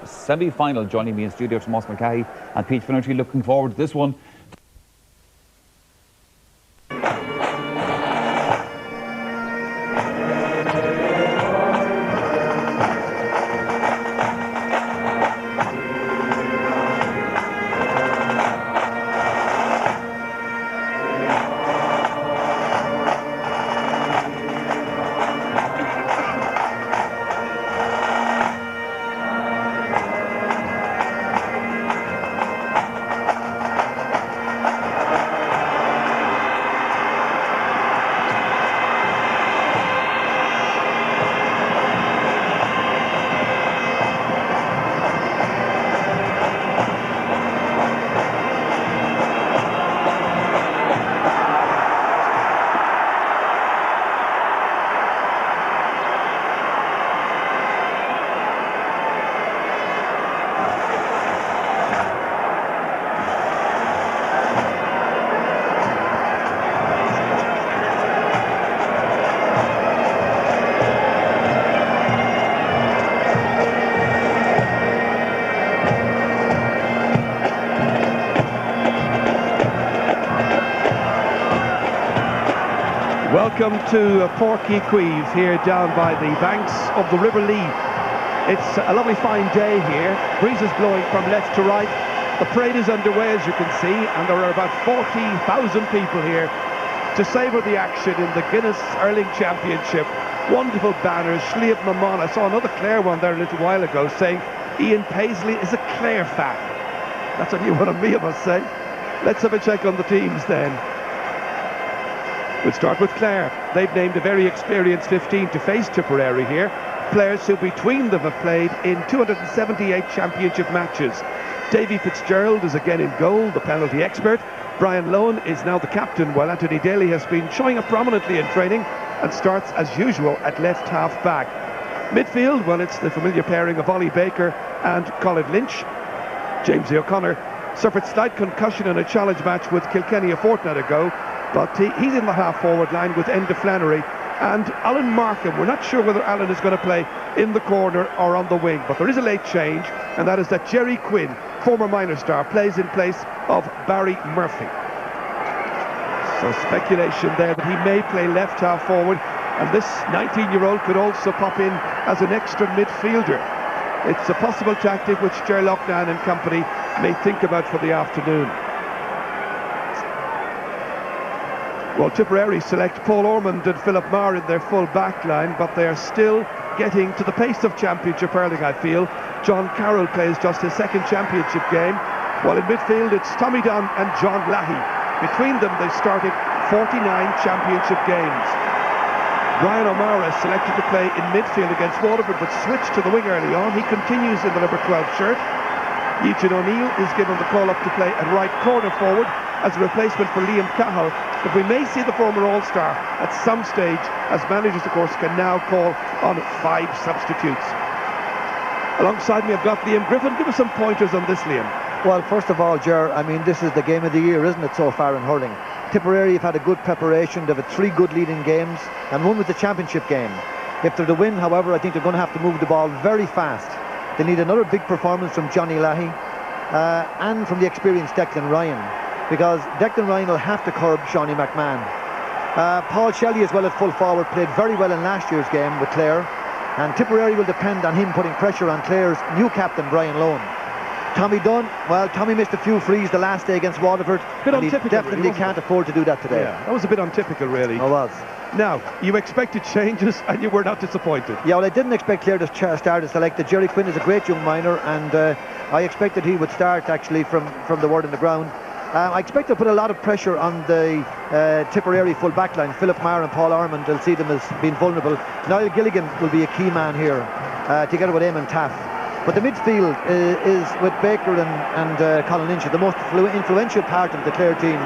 semi-final. Joining me in studio, Tomas Mulcahy and Pete Finnerty. Looking forward to this one. Welcome to Porky Queeve here down by the banks of the River Lee. It's a lovely fine day here. Breeze is blowing from left to right. The parade is underway, as you can see, and there are about 40,000 people here to savour the action in the Guinness Hurling Championship. Wonderful banners. Sliab Mamon, I saw another Clare one there a little while ago saying Ian Paisley is a Clare fan. That's a new one on me, I must say. Let's have a check on the teams then. We'll start with Clare. They've named a very experienced 15 to face Tipperary here. Players who between them have played in 278 championship matches. Davy Fitzgerald is again in goal, the penalty expert. Brian Lohan is now the captain, while Anthony Daly has been showing up prominently in training and starts as usual at left half back. Midfield, well, it's the familiar pairing of Ollie Baker and Colin Lynch. James O'Connor suffered slight concussion in a challenge match with Kilkenny a fortnight ago, but he's in the half-forward line with Enda Flannery and Alan Markham. We're not sure whether Alan is going to play in the corner or on the wing, but there is a late change, and that is that Jerry Quinn, former minor star, plays in place of Barry Murphy. So speculation there that he may play left half-forward, and this 19-year-old could also pop in as an extra midfielder. It's a possible tactic which Ger Loughnane and company may think about for the afternoon. Well, Tipperary select Paul Ormond and Philip Maher in their full back line, but they are still getting to the pace of championship hurling, I feel. John Carroll plays just his second championship game, while in midfield it's Tommy Dunn and John Lahey. Between them they've started 49 championship games. Brian O'Mara selected to play in midfield against Waterford, but switched to the wing early on. He continues in the number 12 shirt. Eugene O'Neill is given the call up to play at right corner forward as a replacement for Liam Cahill, but we may see the former All-Star at some stage, as managers of course can now call on 5 substitutes. Alongside me I've got Liam Griffin. Give us some pointers on this, Liam. Well, first of all, Ger, I mean, this is the game of the year, isn't it, so far in hurling? Tipperary have had a good preparation. They've had 3 good leading games, and one was the championship game. If they're to win, however, I think they're going to have to move the ball very fast. They need another big performance from Johnny Lahey and from the experienced Declan Ryan, because Declan Ryan will have to curb Shawnee McMahon. Paul Shelley as well at full forward played very well in last year's game with Clare, and Tipperary will depend on him putting pressure on Clare's new captain Brian Lohan. Tommy Dunn, well, Tommy missed a few frees the last day against Waterford, and he definitely really can't afford to do that today. Yeah, that was a bit untypical, really. It was. Now, you expected changes and you were not disappointed. Yeah, well, I didn't expect Clare to start as selected. Jerry Quinn is a great young minor, and I expected he would start actually from the word on the ground. I expect to put a lot of pressure on the Tipperary full back line. Philip Maher and Paul Ormond, they'll see them as being vulnerable. Niall Gilligan will be a key man here, together with Eamon Taff. But the midfield is with Baker and Colin Lynch, the most influential part of the Clare team.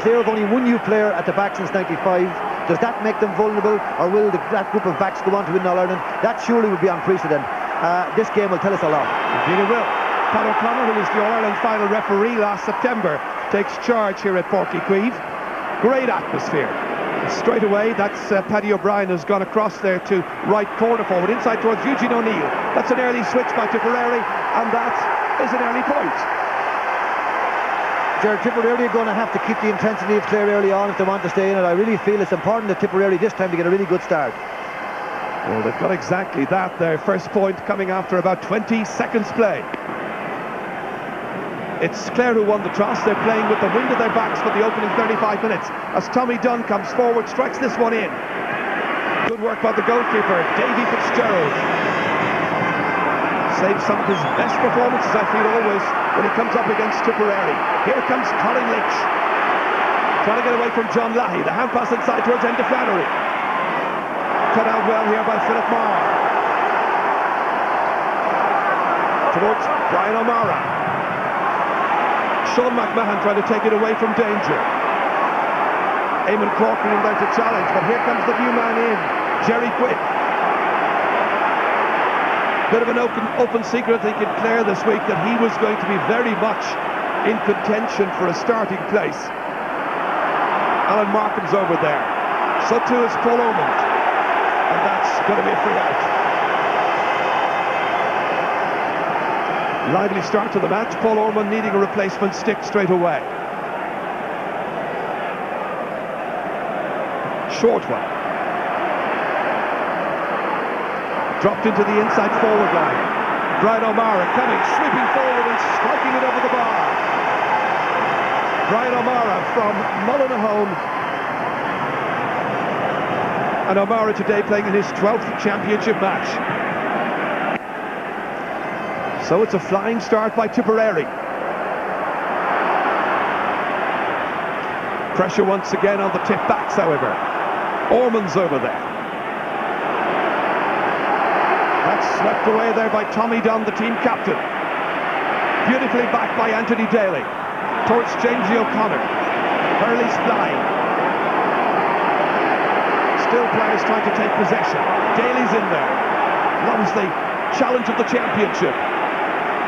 Clare have only one new player at the back since '95. Does that make them vulnerable, or will that group of backs go on to win All-Ireland? That surely would be unprecedented. This game will tell us a lot. Indeed it will. Pat O'Connor, who was the All-Ireland final referee last September, takes charge here at Porky Queeve. Great atmosphere. Straight away, that's Paddy O'Brien has gone across there to right corner forward, inside towards Eugene O'Neill. That's an early switch by Tipperary, and that is an early point. Gerard, Tipperary are going to have to keep the intensity of Clare early on if they want to stay in it. I really feel it's important that Tipperary this time to get a really good start. Well, they've got exactly that. Their first point coming after about 20 seconds play. It's Clare who won the toss. They're playing with the wind at their backs for the opening 35 minutes. As Tommy Dunn comes forward, strikes this one in. Good work by the goalkeeper, Davy Fitzgerald. Saves some of his best performances, I feel, always when he comes up against Tipperary. Here comes Colin Lynch. Trying to get away from John Lahey. The hand pass inside towards Enda Flannery. Cut out well here by Philip Marr. Towards Brian O'Mara. Sean McMahon trying to take it away from danger. Eamon Corcoran in there to challenge, but here comes the new man in, Jerry Quinn. Bit of an open secret, I think, in Clare this week, that he was going to be very much in contention for a starting place. Alan Markham's over there. So too is Paul Ormond. And that's going to be a free out. Lively start to the match. Paul Ormond needing a replacement stick straight away. Short one. Dropped into the inside forward line. Brian O'Mara coming, sweeping forward and striking it over the bar. Brian O'Mara from Mullinahone. And O'Mara today playing in his 12th championship match. So it's a flying start by Tipperary. Pressure once again on the tip backs, however. Ormond's over there. That's swept away there by Tommy Dunn, the team captain. Beautifully backed by Anthony Daly. Towards Jamesy O'Connor. Hurley's flying. Still players trying to take possession. Daly's in there. Loves the challenge of the championship.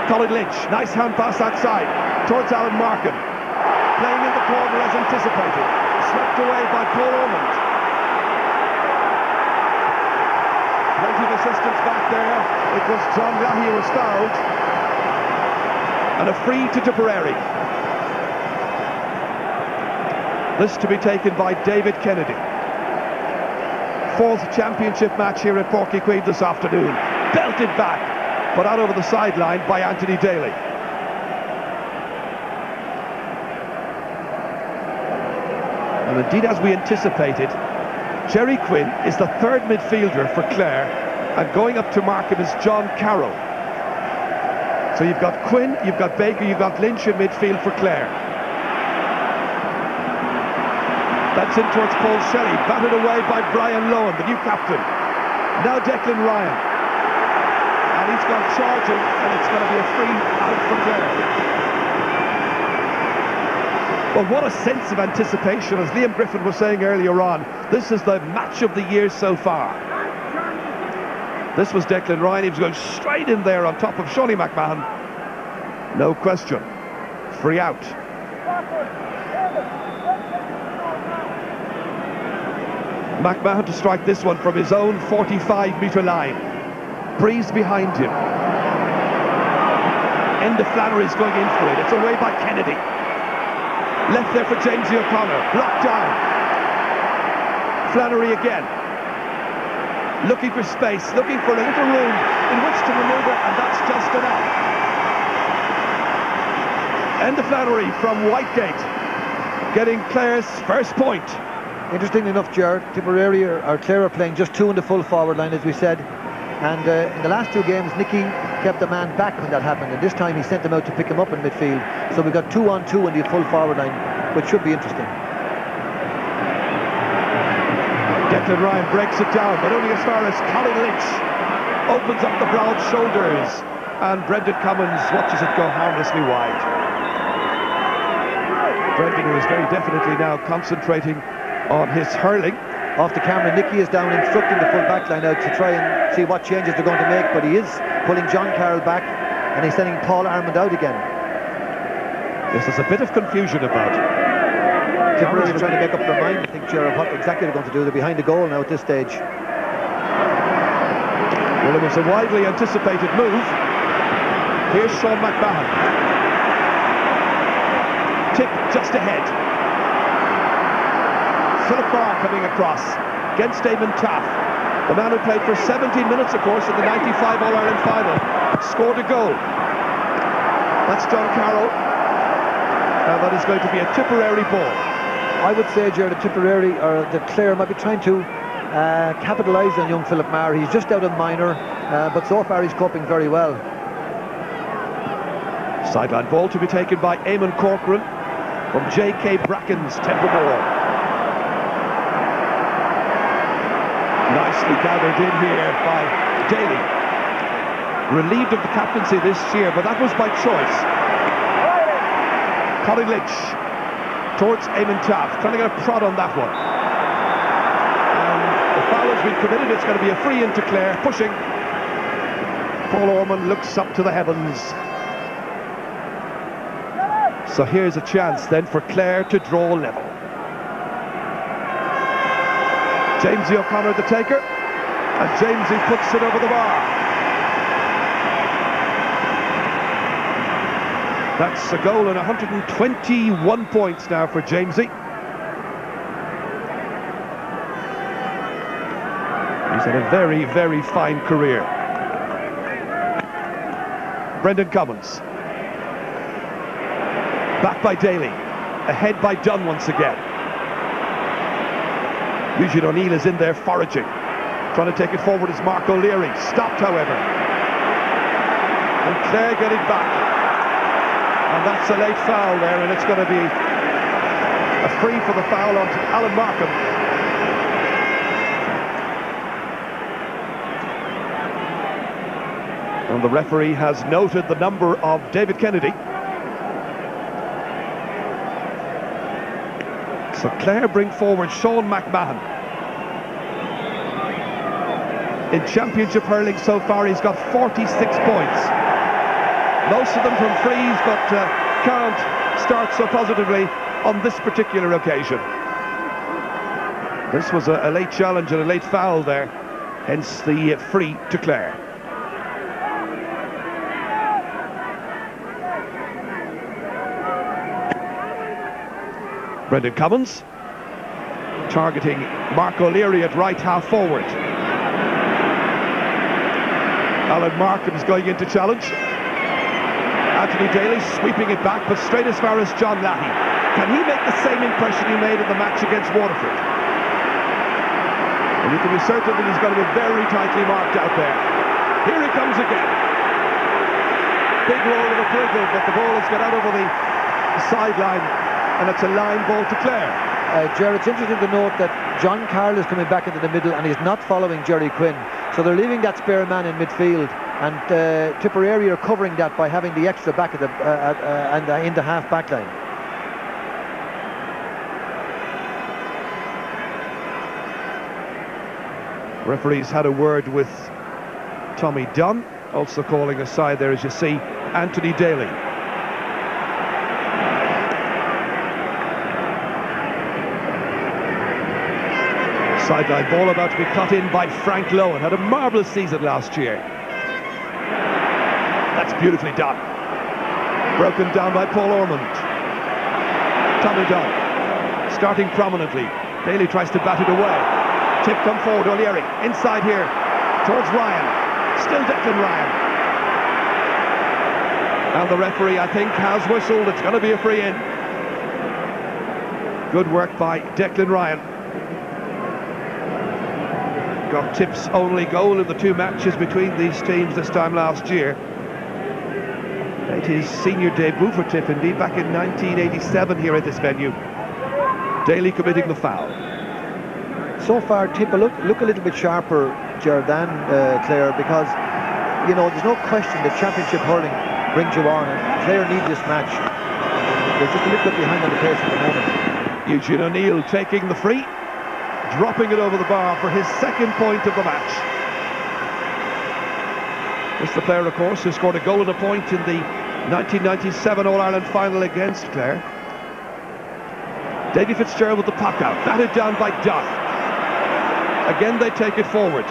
Colin Lynch, nice hand pass outside towards Alan Markham. Playing in the corner as anticipated. Swept away by Paul Ormond. Plenty of assistance back there. It was John Lahey who was fouled. And a free to Tipperary. This to be taken by David Kennedy. Fourth championship match here at Páirc Uí Chaoimh this afternoon. Belted back, but out over the sideline by Anthony Daly. And indeed, as we anticipated, Jerry Quinn is the third midfielder for Clare, and going up to Markham is John Carroll. So you've got Quinn, you've got Baker, you've got Lynch in midfield for Clare. That's in towards Paul Shelley, batted away by Brian Lohan, the new captain. Now Declan Ryan. And he's gone charging, and it's going to be a free out for Clare. Well, what a sense of anticipation, as Liam Griffin was saying earlier on. This is the match of the year so far. This was Declan Ryan. He was going straight in there on top of Shawnee McMahon. No question. Free out. McMahon to strike this one from his own 45-metre line. Breeze behind him. Enda Flannery's going in for it. It's away by Kennedy. Left there for Jamesy O'Connor. Blocked down. Flannery again. Looking for space, looking for a little room in which to manoeuvre, and that's just enough. Enda Flannery from Whitegate getting Clare's first point. Interestingly enough, Gerard, Tipperary or Clare are playing just two in the full forward line, as we said. And in the last two games, Nicky kept the man back when that happened, and this time he sent them out to pick him up in midfield. So we've got 2-on-2 in the full forward line, which should be interesting. Declan Ryan breaks it down, but only as far as Colin Lynch opens up the broad shoulders, and Brendan Cummins watches it go harmlessly wide. Brendan, who is very definitely now concentrating on his hurling. Off the camera, Nicky is down instructing the full back line out to try and see what changes they're going to make, but he is pulling John Carroll back, and he's sending Paul Armand out again. Yes, there's a bit of confusion about. Tipperary are trying to make up their mind, I think, Gerard, what exactly they're going to do. They're behind the goal now at this stage. Well, it was a widely anticipated move. Here's Sean McMahon. Tip just ahead. Philip Barr coming across against Eamon Taff. The man who played for 17 minutes, of course, in the 95 All-Ireland final. Scored a goal. That's John Carroll. Now that is going to be a Tipperary ball. I would say, Gerard, Tipperary or the Clare might be trying to capitalise on young Philip Maher. He's just out of minor, but so far he's coping very well. Sideline ball to be taken by Eamon Corcoran from J.K. Bracken's Temple ball. Nicely gathered in here by Daly. Relieved of the captaincy this year, but that was by choice. Colin Lynch towards Eamon Taff, trying to get a prod on that one. And the foul has been committed. It's going to be a free into Clare, pushing. Paul Orman looks up to the heavens. So here's a chance then for Clare to draw level. Jamesy O'Connor the taker, and Jamesy puts it over the bar. That's a goal and 121 points now for Jamesy. He's had a very, very fine career. Brendan Cummins. Back by Daly. Ahead by Dunn once again. Eugene O'Neill is in there foraging. Trying to take it forward is Mark O'Leary. Stopped, however. And Clare get it back. And that's a late foul there, and it's going to be a free for the foul on Alan Markham. And the referee has noted the number of David Kennedy. So Clare bring forward Sean McMahon. In Championship hurling so far, he's got 46 points. Most of them from frees, but can't start so positively on this particular occasion. This was a late challenge and a late foul there, hence the free to Clare. Brendan Cummins targeting Mark O'Leary at right half forward. Alan Markham's going into challenge. Anthony Daly sweeping it back, but straight as far as John Lahey. Can he make the same impression he made in the match against Waterford? And you can be certain that he's going to be very tightly marked out there. Here he comes again. Big roll of approval, but the ball has got out over the sideline, and it's a line ball to Clare. Gerard, it's interesting to note that John Carroll is coming back into the middle and he's not following Jerry Quinn. So they're leaving that spare man in midfield, and Tipperary are covering that by having the extra back at the in the half back line. Referees had a word with Tommy Dunn, also calling aside there, as you see, Anthony Daly. Sideline ball about to be cut in by Frank Lowen. Had a marvellous season last year. That's beautifully done. Broken down by Paul Ormond. Tommy Dunn starting prominently. Daly tries to bat it away. Tip come forward, O'Leary inside here towards Ryan. Still Declan Ryan. And the referee, I think, has whistled. It's going to be a free in. Good work by Declan Ryan. Got Tip's only goal in the two matches between these teams this time last year. Made his senior debut for Tip, indeed, back in 1987 here at this venue. Daly committing the foul. So far, Tip look a little bit sharper, Gerard, than Clare, because, you know, there's no question that Championship hurling brings you on, and Clare need this match. They're just a little bit behind on the pace at the moment. Eugene O'Neill taking the free, dropping it over the bar for his second point of the match. This is the player, of course, who scored a goal and a point in the 1997 All-Ireland final against Clare. Davy Fitzgerald with the puck out, batted down by Duff. Again they take it forward.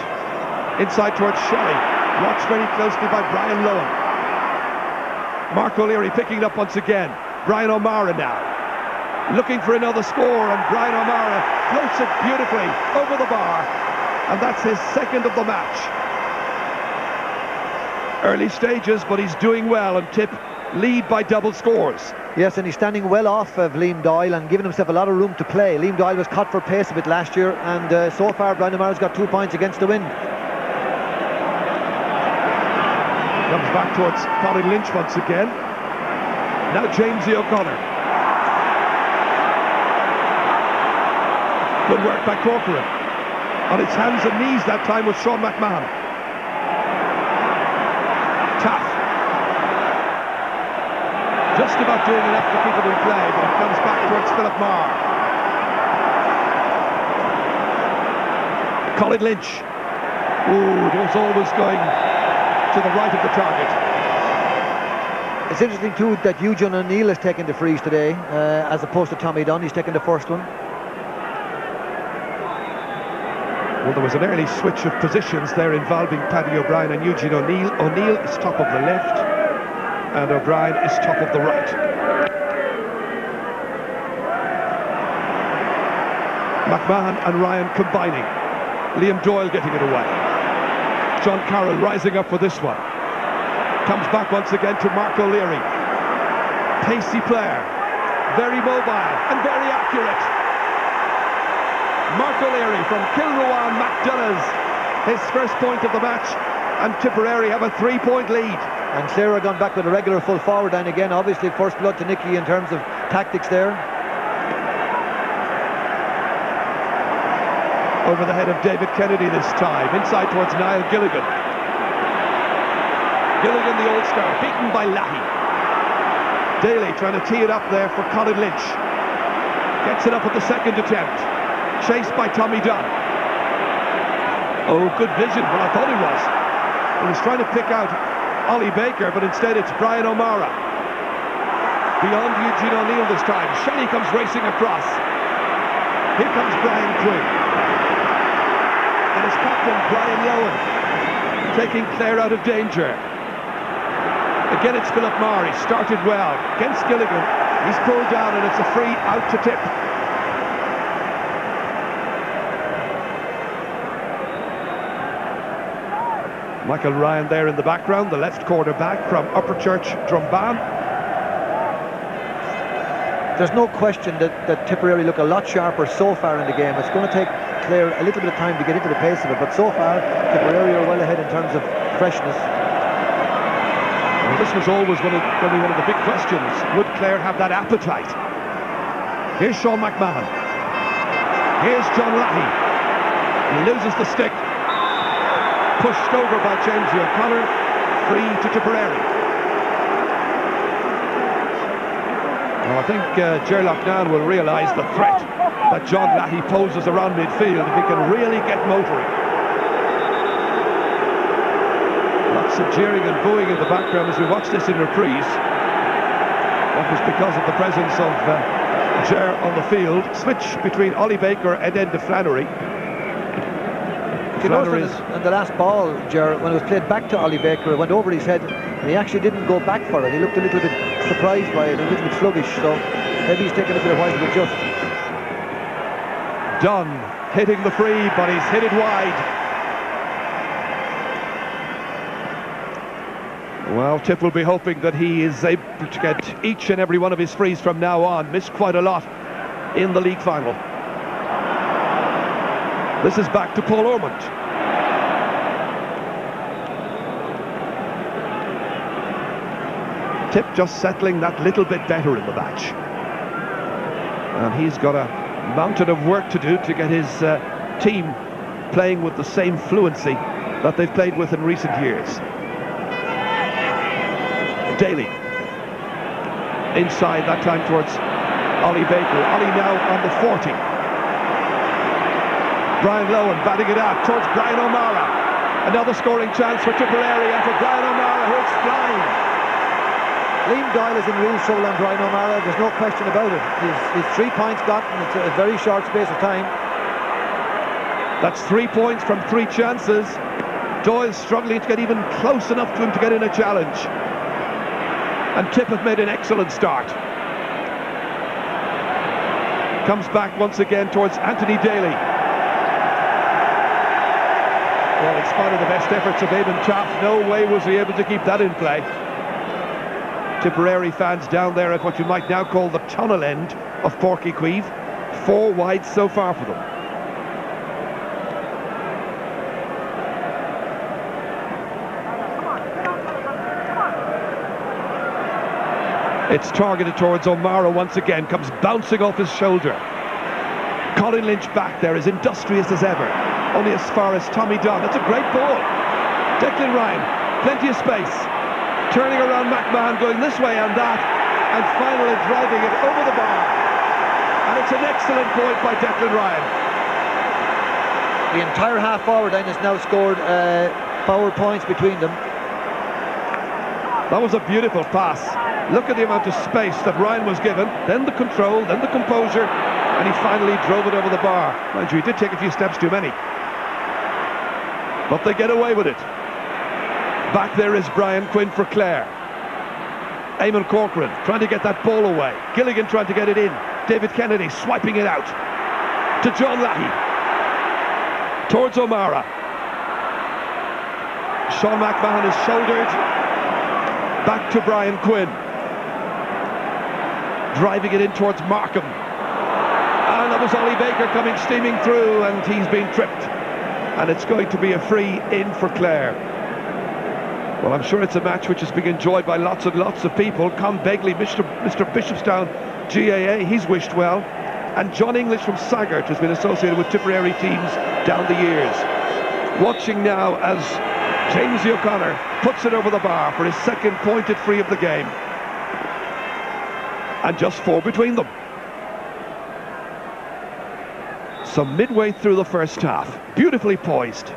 Inside towards Shelley. Watched very closely by Brian Lowen. Mark O'Leary picking it up once again. Brian O'Mara now. Looking for another score, and Brian O'Mara floats it beautifully over the bar. And that's his second of the match. Early stages, but he's doing well, and Tip lead by double scores. Yes, and he's standing well off of Liam Doyle and giving himself a lot of room to play. Liam Doyle was caught for pace a bit last year, and so far Brian O'Mara's got 2 points against the wind. Comes back towards Colin Lynch once again. Now Jamesy O'Connor. Good work by Corcoran. On its hands and knees that time was Sean McMahon. Tough. Just about doing enough to keep it in play, but it comes back towards Philip Marr. Colin Lynch. Ooh, it was always going to the right of the target. It's interesting too that Eugene O'Neill has taken the frees today, as opposed to Tommy Dunn. He's taken the first one. Well, there was an early switch of positions there involving Paddy O'Brien and Eugene O'Neill. O'Neill is top of the left, and O'Brien is top of the right. McMahon and Ryan combining. Liam Doyle getting it away. John Carroll rising up for this one. Comes back once again to Mark O'Leary. Pacey player. Very mobile and very accurate. Mark O'Leary from Kilruan McDonagh's. His first point of the match. And Tipperary have a 3-point lead. And Clare have gone back with a regular full forward line again. Obviously first blood to Nicky in terms of tactics there. Over the head of David Kennedy this time. Inside towards Niall Gilligan. Gilligan, the All-Star, beaten by Lahey. Daly trying to tee it up there for Colin Lynch. Gets it up at the second attempt. Chased by Tommy Dunn. Oh, good vision. Well, I thought he was. He was trying to pick out Ollie Baker, but instead it's Brian O'Mara. Beyond Eugene O'Neill this time. Shelley comes racing across. Here comes Brian Quinn. And his captain, Brian Lowen, taking Clare out of danger. Again, it's Philip Marr. He started well. Against Gilligan. He's pulled down, and it's a free out to Tip. Michael Ryan there in the background, the left quarterback from Upperchurch, Drumban. There's no question that Tipperary look a lot sharper so far in the game. It's going to take Clare a little bit of time to get into the pace of it, but so far Tipperary are well ahead in terms of freshness. Well, this was always going to be one of the big questions. Would Clare have that appetite? Here's Sean McMahon. Here's John Lahey. He loses the stick. Pushed over by Jamesy O'Connor. Free to Tipperary. Well, I think Gerlach Nan will realise the threat that John Lahey poses around midfield if he can really get motoring. Lots of jeering and booing in the background as we watch this in reprise. That was because of the presence of Ger on the field. Switch between Ollie Baker and Enda Flannery. You notice in the last ball, Ger, when it was played back to Ollie Baker, it went over his head, and he actually didn't go back for it. He looked a little bit surprised by it, a little bit sluggish, so maybe he's taking a bit of while to adjust. Dunn hitting the free, but he's hit it wide. Well, Tip will be hoping that he is able to get each and every one of his frees from now on. Missed quite a lot in the league final. This is back to Paul Ormond. Tip just settling that little bit better in the match. And he's got a mountain of work to do to get his team playing with the same fluency that they've played with in recent years. Daly. Inside, that time towards Ollie Baker. Ollie now on the 40. Brian Lowen batting it out towards Brian O'Mara. Another scoring chance for Tipperary and for Brian O'Mara, who is flying. Liam Doyle is in real trouble on Brian O'Mara, there's no question about it. He's 3 points got in a very short space of time. That's 3 points from 3 chances. Doyle struggling to get even close enough to him to get in a challenge. And Tip have made an excellent start. Comes back once again towards Anthony Daly. Well, in spite of the best efforts of Eamon Taft, no way was he able to keep that in play. Tipperary fans down there at what you might now call the tunnel end of Páirc Uí Chaoimh. 4 wide so far for them. It's targeted towards O'Mara once again, comes bouncing off his shoulder. Colin Lynch back there, as industrious as ever, only as far as Tommy Dunn. That's a great ball. Declan Ryan, plenty of space, turning around McMahon, going this way and that, and finally driving it over the bar. And it's an excellent point by Declan Ryan. The entire half forward line has now scored forward points between them. That was a beautiful pass. Look at the amount of space that Ryan was given, then the control, then the composure, and he finally drove it over the bar. Mind you, he did take a few steps too many. But they get away with it. Back there is Brian Quinn for Clare. Eamon Corcoran trying to get that ball away. Gilligan trying to get it in. David Kennedy swiping it out to John Lahey. Towards O'Mara. Sean McMahon is shouldered. Back to Brian Quinn. Driving it in towards Markham. And that was Ollie Baker coming steaming through, and he's been tripped. And it's going to be a free in for Clare. Well, I'm sure it's a match which is being enjoyed by lots and lots of people. Con Begley, Mr. Bishopstown GAA, he's wished well. And John English from Saggart has been associated with Tipperary teams down the years. Watching now as James O'Connor puts it over the bar for his second pointed free of the game. And just 4 between them. So midway through the first half, beautifully poised.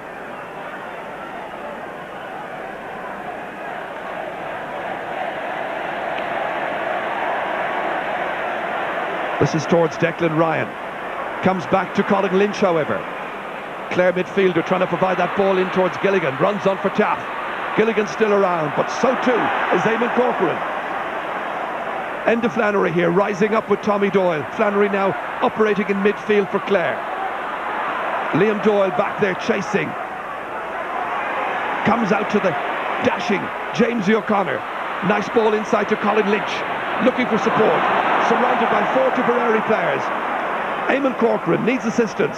This is towards Declan Ryan. Comes back to Colin Lynch, however. Clare midfielder trying to provide that ball in towards Gilligan. Runs on for Taff. Gilligan still around, but so too is Eamon Corcoran. End of Flannery here, rising up with Tommy Doyle. Flannery now operating in midfield for Clare. Liam Doyle back there chasing. Comes out to the dashing James O'Connor. Nice ball inside to Colin Lynch. Looking for support. Surrounded by 4 Tipperary players. Eamon Corcoran needs assistance.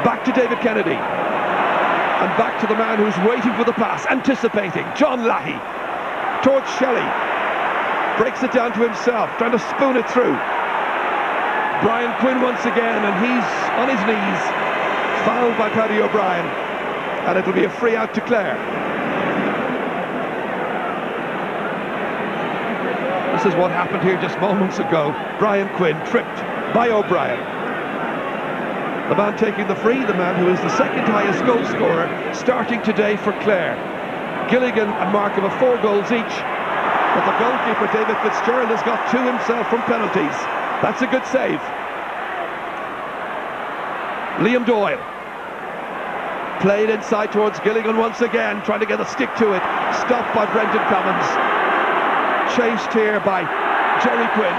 Back to David Kennedy. And back to the man who's waiting for the pass, anticipating. John Lahey. Towards Shelley. Breaks it down to himself, trying to spoon it through. Brian Quinn once again, and he's on his knees. Fouled by Paddy O'Brien. And it'll be a free out to Clare. This is what happened here just moments ago. Brian Quinn tripped by O'Brien. The man taking the free, the man who is the second highest goal scorer, starting today for Clare. Gilligan and Markham have 4 goals each, but the goalkeeper, David Fitzgerald, has got 2 himself from penalties. That's a good save. Liam Doyle. Played inside towards Gilligan once again, trying to get a stick to it. Stopped by Brendan Cummins. Chased here by Jerry Quinn.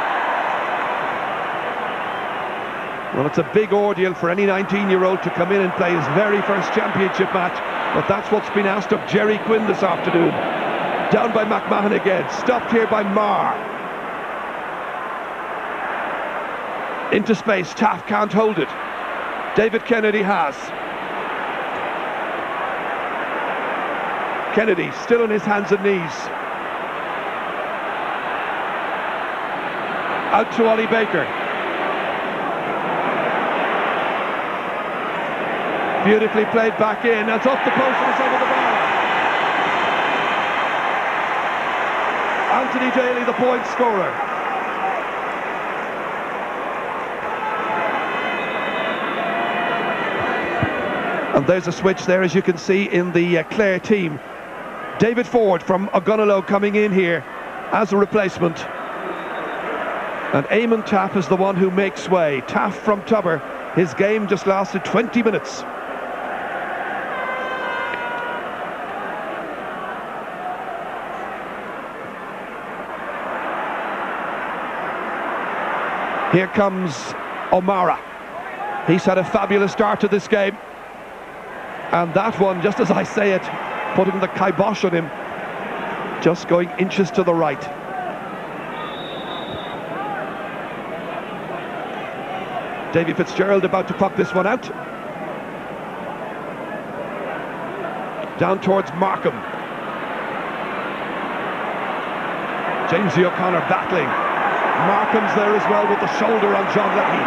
Well, it's a big ordeal for any 19-year-old to come in and play his very first championship match, but that's what's been asked of Jerry Quinn this afternoon. Down by McMahon again, stopped here by Marr. Into space, Taff can't hold it. David Kennedy has. Kennedy still on his hands and knees. Out to Ollie Baker. Beautifully played back in. That's off the post and it's over the bar. Anthony Daly, the point scorer. And there's a switch there, as you can see, in the Clare team. David Ford from Ogunalo coming in here as a replacement. And Eamon Taff is the one who makes way. Taff from Tubber. His game just lasted 20 minutes. Here comes O'Mara. He's had a fabulous start to this game. And that one, just as I say it, putting the kibosh on him, just going inches to the right. Davy Fitzgerald about to pop this one out. Down towards Markham. Jamesy O'Connor battling. Markham's there as well with the shoulder on John Leahy.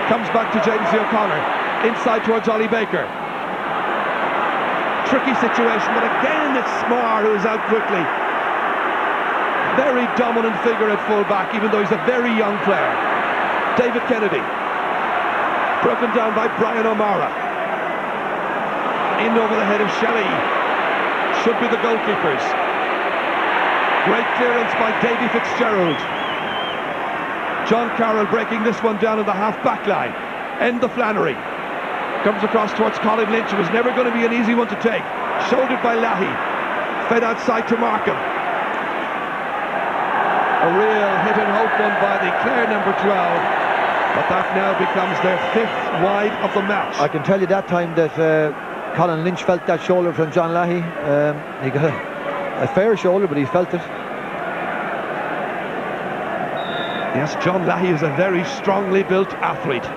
Comes back to Jamesy O'Connor. Inside towards Ollie Baker. Tricky situation, but again it's Marr who is out quickly. Very dominant figure at full-back, even though he's a very young player. David Kennedy. Broken down by Brian O'Mara. In over the head of Shelley. Should be the goalkeepers. Great clearance by Davy Fitzgerald. John Carroll breaking this one down in the half-back line. End the Flannery. Comes across towards Colin Lynch. It was never going to be an easy one to take. Shouldered by Leahy. Fed outside to Markham. A real hit and hope one by the Clare number 12. But that now becomes their 5th wide of the match. I can tell you that time that Colin Lynch felt that shoulder from John Leahy. He got a fair shoulder, but he felt it. Yes, John Leahy is a very strongly built athlete.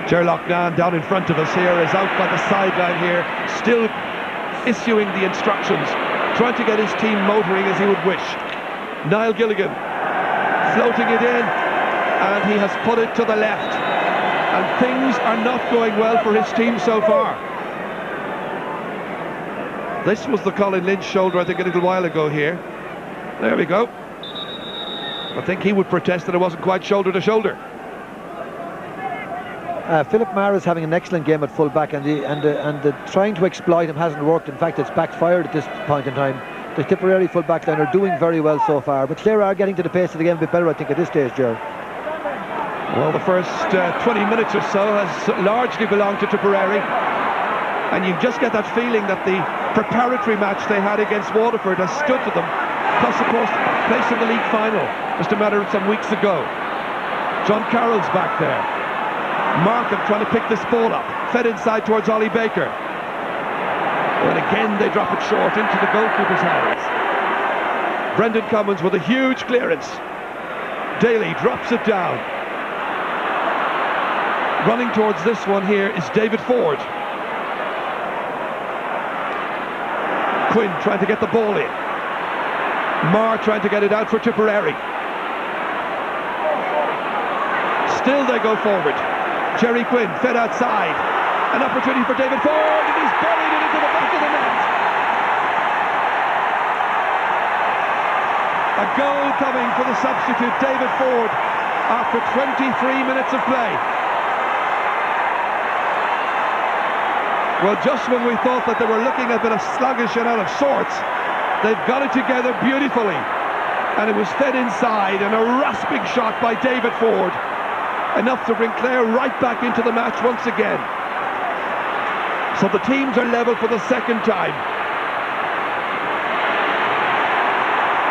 Ger Loughnane down in front of us here is out by the sideline here, still issuing the instructions, trying to get his team motoring as he would wish. Niall Gilligan floating it in, and he has put it to the left. And things are not going well for his team so far. This was the Colin Lynch shoulder, I think, a little while ago here. There we go. I think he would protest that it wasn't quite shoulder to shoulder. Philip Marr is having an excellent game at full-back, and the trying to exploit him hasn't worked. In fact, it's backfired at this point in time. The Tipperary full-back line are doing very well so far, but Clare are getting to the pace of the game a bit better, I think, at this stage, Ger. Well, the first 20 minutes or so has largely belonged to Tipperary, and you just get that feeling that the preparatory match they had against Waterford has stood to them, plus of course place in the league final just a matter of some weeks ago. John Carroll's back there. Markham trying to pick this ball up, fed inside towards Ollie Baker, and again they drop it short into the goalkeeper's hands. Brendan Cummins with a huge clearance. Daly drops it down. Running towards this one here is David Ford. Quinn trying to get the ball in. Marr trying to get it out for Tipperary. Still they go forward. Jerry Quinn fed outside. An opportunity for David Ford, and he's buried it into the back of the net. A goal coming for the substitute David Ford after 23 minutes of play. Well, just when we thought that they were looking a bit of sluggish and out of sorts, they've got it together beautifully. And it was fed inside, and a rasping shot by David Ford. Enough to bring Clare right back into the match once again. So the teams are level for the second time.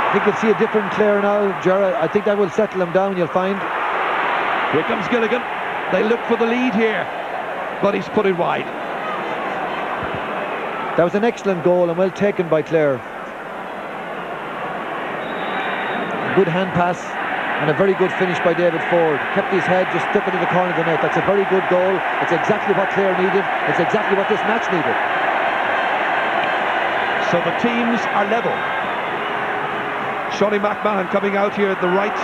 I think you'll see a different Clare now, Gerard. I think that will settle them down, you'll find. Here comes Gilligan. They look for the lead here, but he's put it wide. That was an excellent goal and well taken by Clare. Good hand pass and a very good finish by David Ford. Kept his head, just stuck it in the corner of the net. That's a very good goal. It's exactly what Clare needed. It's exactly what this match needed. So the teams are level. Shawnee McMahon coming out here at the right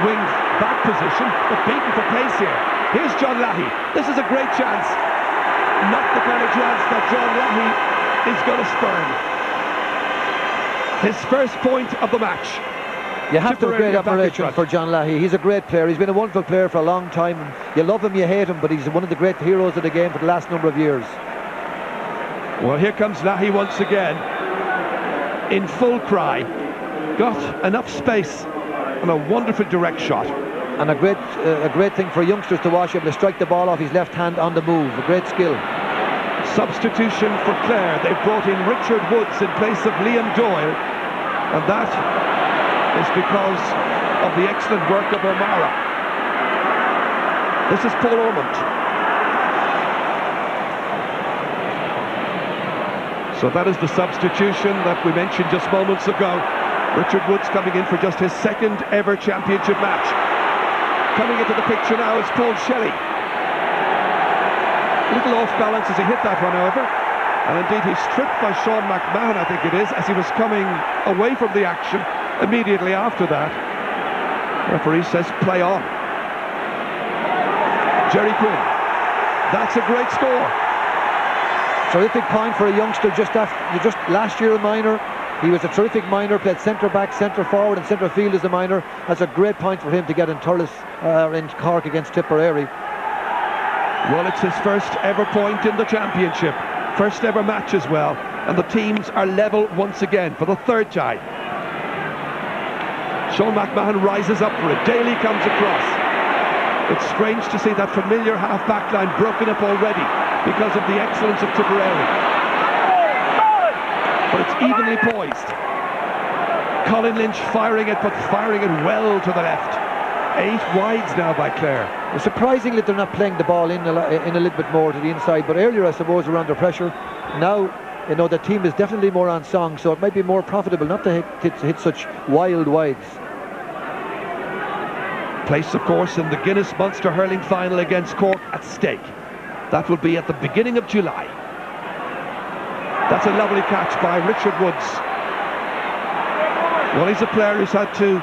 wing back position, but beaten for pace here. Here's John Leahy. This is a great chance. Not the kind of chance that John Leahy is going to spurn. His first point of the match. You have to have great admiration for John Leahy. He's a great player. He's been a wonderful player for a long time. You love him, you hate him, but he's one of the great heroes of the game for the last number of years. Well, here comes Lahey once again, in full cry. Got enough space and a wonderful direct shot. And a great thing for youngsters to watch, able to strike the ball off his left hand on the move. A great skill. Substitution for Clare. They've brought in Richard Woods in place of Liam Doyle, and that is because of the excellent work of O'Mara. This is Paul Ormond. So that is the substitution that we mentioned just moments ago. Richard Woods coming in for just his second ever championship match. Coming into the picture now is Paul Shelley. A little off balance as he hit that one, however. And indeed he's stripped by Sean McMahon, I think it is, as he was coming away from the action immediately after that. The referee says play on. Jerry Quinn. That's a great score. Terrific point for a youngster just last year a minor. He was a terrific minor, played centre back, centre forward and centre field as a minor. That's a great point for him to get in Thurles, in Cork against Tipperary. Well, it's his first ever point in the championship, first ever match as well, and the teams are level once again for the third time. Sean McMahon rises up for it. Daly comes across. It's strange to see that familiar half-back line broken up already because of the excellence of Tipperary. But it's evenly poised. Colin Lynch firing it, but firing it well to the left. 8 wides now by Clare. Well, surprisingly, they're not playing the ball in a little bit more to the inside, but earlier I suppose we're under pressure. Now, you know, the team is definitely more on song, so it might be more profitable not to hit such wild wides. Place, of course, in the Guinness Munster Hurling final against Cork at stake. That will be at the beginning of July. That's a lovely catch by Richard Woods. Well, he's a player who's had to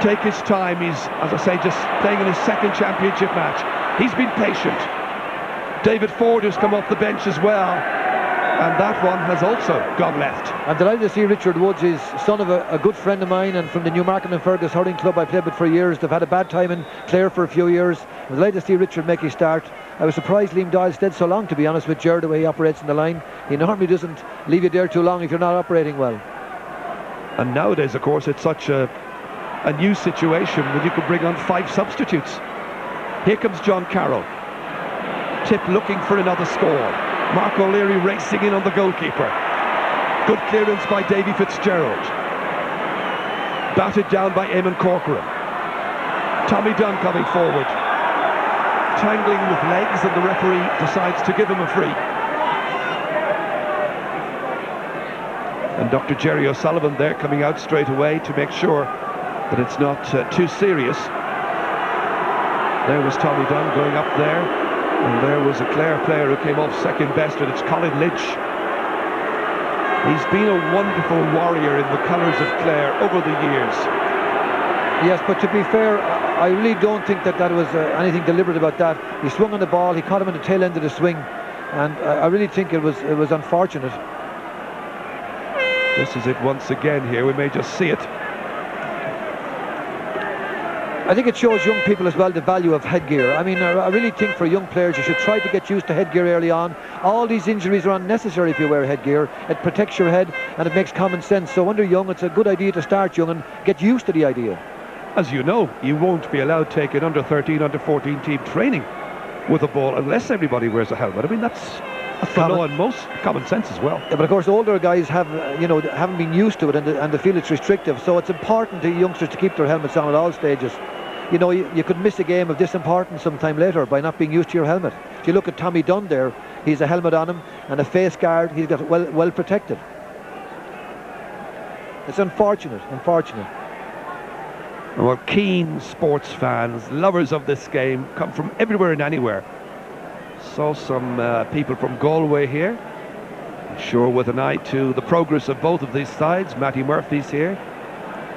take his time. He's, as I say, just playing in his second championship match. He's been patient. David Ford, who's come off the bench as well, and that one has also gone left. I'm delighted to see Richard Woods. He's son of a good friend of mine, and from the Newmarket and Fergus hurling club I played with for years. They've had a bad time in Clare for a few years. I'm delighted to see Richard make his start. I was surprised Liam Doyle stayed so long, to be honest with Ger, the way he operates in the line. He normally doesn't leave you there too long if you're not operating well. And nowadays, of course, it's such a new situation when you can bring on 5 substitutes. Here comes John Carroll. Tip looking for another score. Mark O'Leary racing in on the goalkeeper. Good clearance by Davy Fitzgerald. Batted down by Eamon Corcoran. Tommy Dunn coming forward. Tangling with legs, and the referee decides to give him a free. And Dr. Jerry O'Sullivan there coming out straight away to make sure that it's not too serious. There was Tommy Dunn going up there, and there was a Clare player who came off second best, and it's Colin Lynch. He's been a wonderful warrior in the colours of Clare over the years. Yes, but to be fair, I really don't think that was anything deliberate about that. He swung on the ball, he caught him in the tail end of the swing, and I really think it was unfortunate. This is it once again here, we may just see it. I think it shows young people as well the value of headgear. I mean, I really think for young players you should try to get used to headgear early on. All these injuries are unnecessary if you wear headgear. It protects your head and it makes common sense. So when they're young, it's a good idea to start young and get used to the idea. As you know, you won't be allowed to take an under-13, under-14 team training with a ball unless everybody wears a helmet. I mean, that's the law and most common sense as well. Yeah, but of course older guys haven't been used to it, and they feel it's restrictive. So it's important to youngsters to keep their helmets on at all stages. You know, you could miss a game of this importance sometime later by not being used to your helmet. If you look at Tommy Dunn there, he's a helmet on him and a face guard. He's got well protected. It's unfortunate. Well, keen sports fans, lovers of this game, come from everywhere and anywhere. Saw some people from Galway here, I'm sure with an eye to the progress of both of these sides. Matty Murphy's here.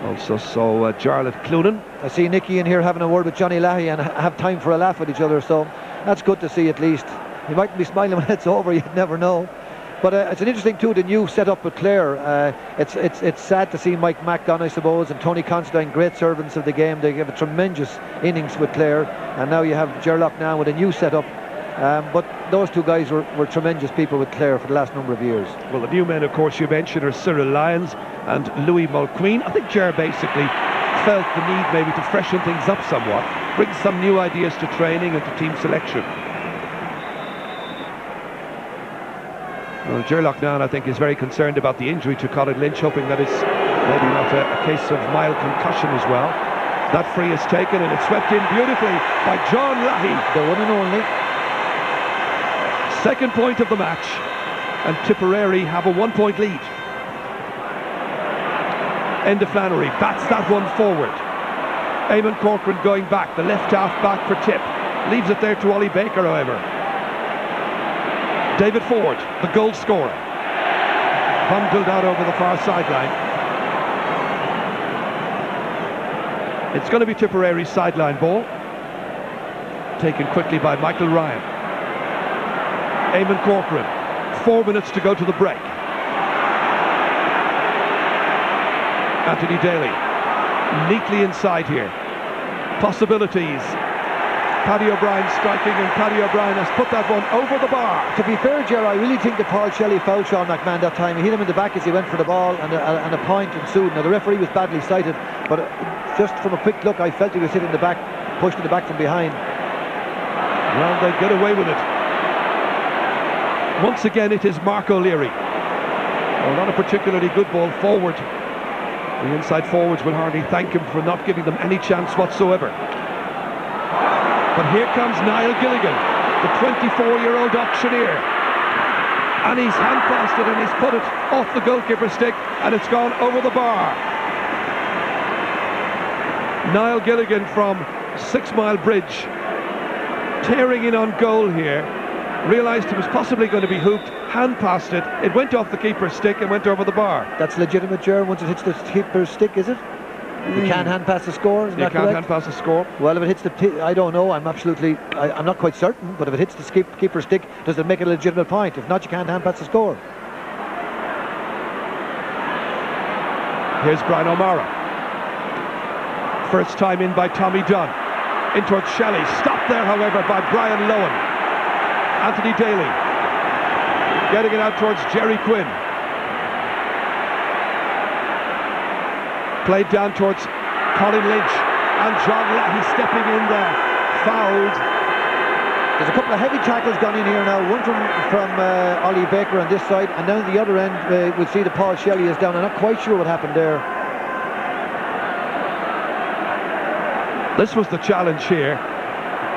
Also saw Jarlath Cloonan. I see Nicky in here having a word with Johnny Lahey and have time for a laugh with each other, so that's good to see at least. He might be smiling when it's over, you'd never know. But it's an interesting too, the new setup with Clare. It's sad to see Mike Mack gone, I suppose, and Tony Considine, great servants of the game. They gave a tremendous innings with Clare, and now you have Gerlach now with a new setup. But those two guys were tremendous people with Clare for the last number of years. Well, the new men, of course, you mentioned are Cyril Lyons and Louis Mulqueen. I think Ger basically felt the need maybe to freshen things up somewhat, bring some new ideas to training and to team selection. Well, Ger Loughnane, I think, is very concerned about the injury to Colin Lynch, hoping that it's maybe not a case of mild concussion as well. That free is taken and it's swept in beautifully by John Lahey. The one and only. Second point of the match, and Tipperary have a 1-point lead. Enda Flannery bats that one forward. Eamon Corcoran going back, the left half back for Tip. Leaves it there to Ollie Baker, however. David Ford, the goal scorer. Bundled out over the far sideline. It's going to be Tipperary's sideline ball. Taken quickly by Michael Ryan. Eamon Corcoran, 4 minutes to go to the break. Anthony Daly, neatly inside here. Possibilities. Paddy O'Brien striking, and Paddy O'Brien has put that one over the bar. To be fair, Ger, I really think that Paul Shelley fouled Sean McMahon that time. He hit him in the back as he went for the ball, and a point ensued. Now the referee was badly sighted, but just from a quick look, I felt he was hit in the back, pushed in the back from behind. Well, they get away with it. Once again, it is Mark O'Leary. Well, not a particularly good ball forward. The inside forwards will hardly thank him for not giving them any chance whatsoever. But here comes Niall Gilligan, the 24-year-old auctioneer. And he's hand-passed it and he's put it off the goalkeeper's stick and it's gone over the bar. Niall Gilligan from 6 Mile Bridge, tearing in on goal here. Realised he was possibly going to be hooped, hand-passed it. It went off the keeper's stick and went over the bar. That's legitimate, Ger, once it hits the keeper's stick, is it? You can't hand-pass the score, isn't that correct? You can't hand-pass the score. Well, if it hits the... I don't know, I'm not quite certain, but if it hits the keeper's stick, does it make it a legitimate point? If not, you can't hand-pass the score. Here's Brian O'Mara. First time in by Tommy Dunn. In towards Shelley. Stopped there, however, by Brian Lowen. Anthony Daly getting it out towards Jerry Quinn. Played down towards Colin Lynch, and John Lahey stepping in there, fouled. There's a couple of heavy tackles gone in here now, one from Ollie Baker on this side, and down at the other end we'll see that Paul Shelley is down. I'm not quite sure what happened there. This was the challenge here,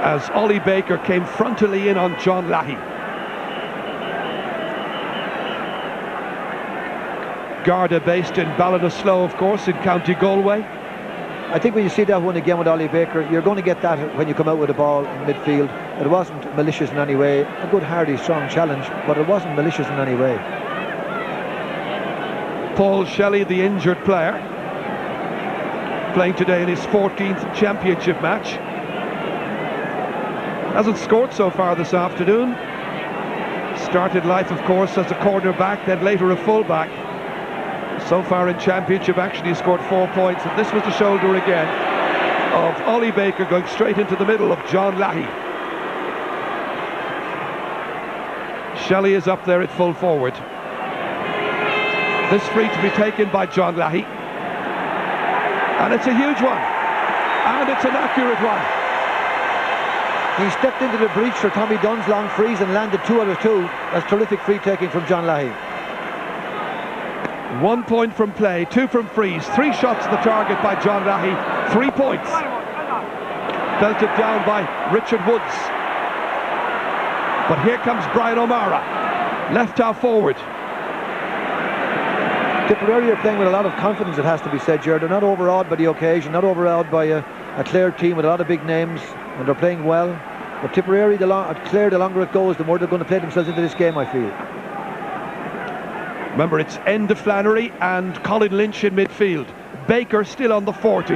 as Ollie Baker came frontally in on John Lahey. Garda based in Ballinasloe, of course, in County Galway. I think when you see that one again with Ollie Baker, you're going to get that when you come out with the ball in midfield. It wasn't malicious in any way. A good, hardy, strong challenge, but it wasn't malicious in any way. Paul Shelley, the injured player, playing today in his 14th championship match. Hasn't scored so far this afternoon. Started life, of course, as a cornerback, then later a fullback. So far in championship action, he scored 4 points, and this was the shoulder again of Ollie Baker going straight into the middle of John Lahey. Shelley is up there at full forward. This free to be taken by John Lahey. And it's a huge one. And it's an accurate one. He stepped into the breach for Tommy Dunn's long frees and landed 2 out of 2. That's terrific free taking from John Lahey. 1 point from play, 2 from frees, 3 shots to the target by John Lahey, 3 points. Belted down by Richard Woods. But here comes Brian O'Mara, left half forward. Tipperary are playing with a lot of confidence, it has to be said, Ger. They're not overawed by the occasion, not overawed by a Clare team with a lot of big names, and they're playing well. But Tipperary, Clare, the longer it goes, the more they're going to play themselves into this game, I feel. Remember, it's Enda Flannery and Colin Lynch in midfield. Baker still on the 40.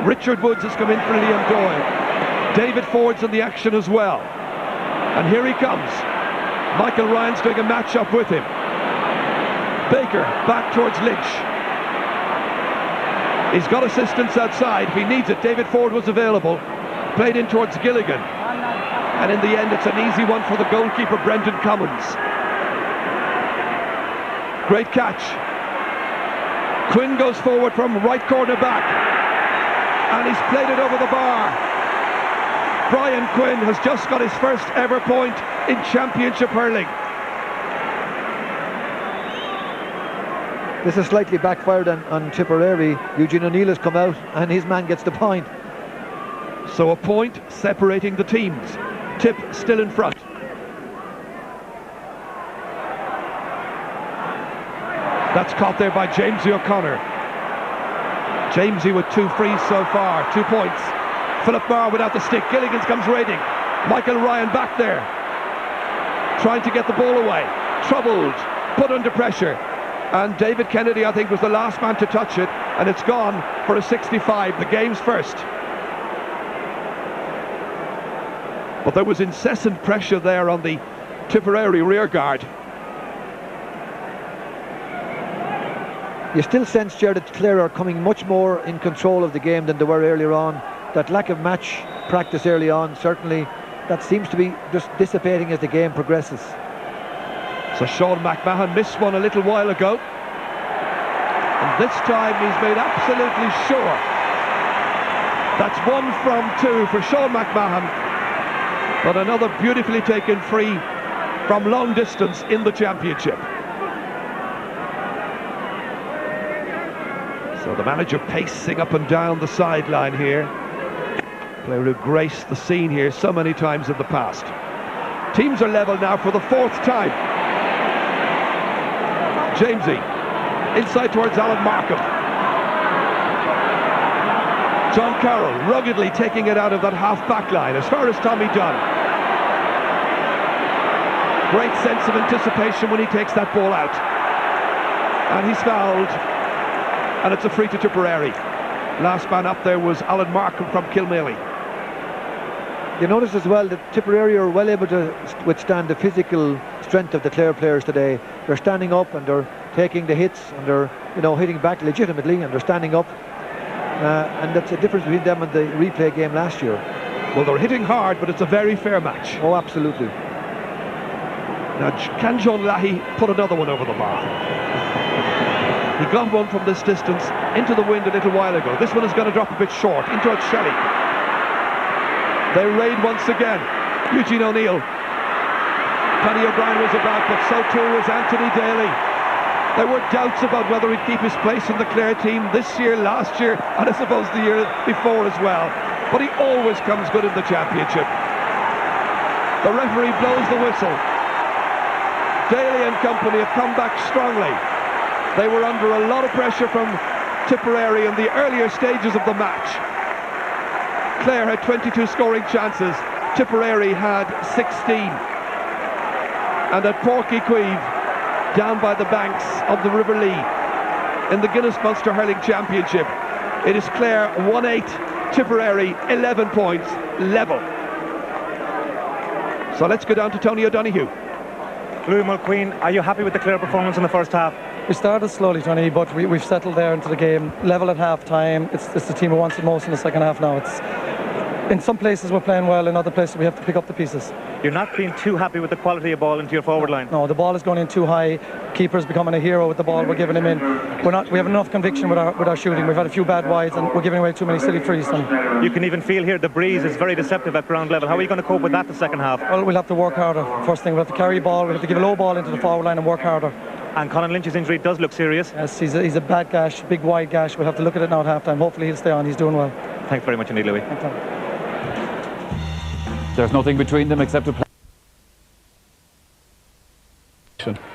Richard Woods has come in for Liam Doyle. David Ford's in the action as well. And here he comes. Michael Ryan's doing a match-up with him. Baker back towards Lynch. He's got assistance outside if he needs it. David Ford was available. Played in towards Gilligan. and in the end it's an easy one for the goalkeeper, Brendan Cummins. Great catch. Quinn goes forward from right corner back, and he's played it over the bar. Brian Quinn has just got his first ever point in Championship hurling. This has slightly backfired on Tipperary. Eugene O'Neill has come out and his man gets the point. So a point separating the teams. Tip still in front. That's caught there by Jamesy O'Connor. Jamesy with 2 frees so far, 2 points. Philip Marr without the stick. Gilligan's comes raiding. Michael Ryan back there, trying to get the ball away. Troubled, put under pressure. And David Kennedy, I think, was the last man to touch it, and it's gone for a 65, the game's first. But there was incessant pressure there on the Tipperary rearguard. You still sense, Gerard, that Clare are coming much more in control of the game than they were earlier on. That lack of match practice early on, certainly, that seems to be just dissipating as the game progresses. So Sean McMahon missed one a little while ago, and this time he's made absolutely sure. That's 1 from 2 for Sean McMahon, but another beautifully taken free from long distance in the championship. So the manager pacing up and down the sideline here. Player who graced the scene here so many times in the past. Teams are level now for the 4th time. Jamesy, inside towards Alan Markham. John Carroll ruggedly taking it out of that half-back line as far as Tommy Dunn. Great sense of anticipation when he takes that ball out. And he's fouled, and it's a free to Tipperary. Last man up there was Alan Markham from Kilmaley. You notice as well that Tipperary are well able to withstand the physical strength of the Clare players today. They're standing up and they're taking the hits and they're, you know, hitting back legitimately, and they're standing up. And that's a difference between them and the replay game last year. Well, they're hitting hard, but it's a very fair match. Oh, absolutely. Now, can John Lahey put another one over the bar? He got one from this distance into the wind a little while ago. This one is going to drop a bit short in towards Shelley. They raid once again. Eugene O'Neill. Paddy O'Brien was about, but so too was Anthony Daly. There were doubts about whether he'd keep his place in the Clare team this year, last year, and I suppose the year before as well. But he always comes good in the championship. The referee blows the whistle. Daly and company have come back strongly. They were under a lot of pressure from Tipperary in the earlier stages of the match. Clare had 22 scoring chances, Tipperary had 16. And at Porky Queeve, down by the banks of the River Lee, in the Guinness Munster Hurling Championship, it is Clare 1-8, Tipperary 11 points, level. So let's go down to Tony O'Donoghue. Louis Mulqueen, are you happy with the Clare performance in the first half? We started slowly, Tony, but we've settled there into the game. Level at half-time. It's the team who wants it most in the second half now. It's in some places we're playing well, in other places we have to pick up the pieces. You're not being too happy with the quality of ball into your forward line? No, the ball is going in too high. Keeper's becoming a hero with the ball we're giving him in. We have enough conviction with our shooting. We've had a few bad wides and we're giving away too many silly frees. You can even feel here the breeze is very deceptive at ground level. How are you going to cope with that the second half? Well, we'll have to work harder. First thing, we'll have to carry ball. We'll have to give a low ball into the forward line and work harder. And Colin Lynch's injury does look serious. Yes, he's a bad gash, big wide gash. We'll have to look at it now at half-time. Hopefully he'll stay on. He's doing well. Thanks very much indeed, Louis. Thanks, Tony. There's nothing between them except a play.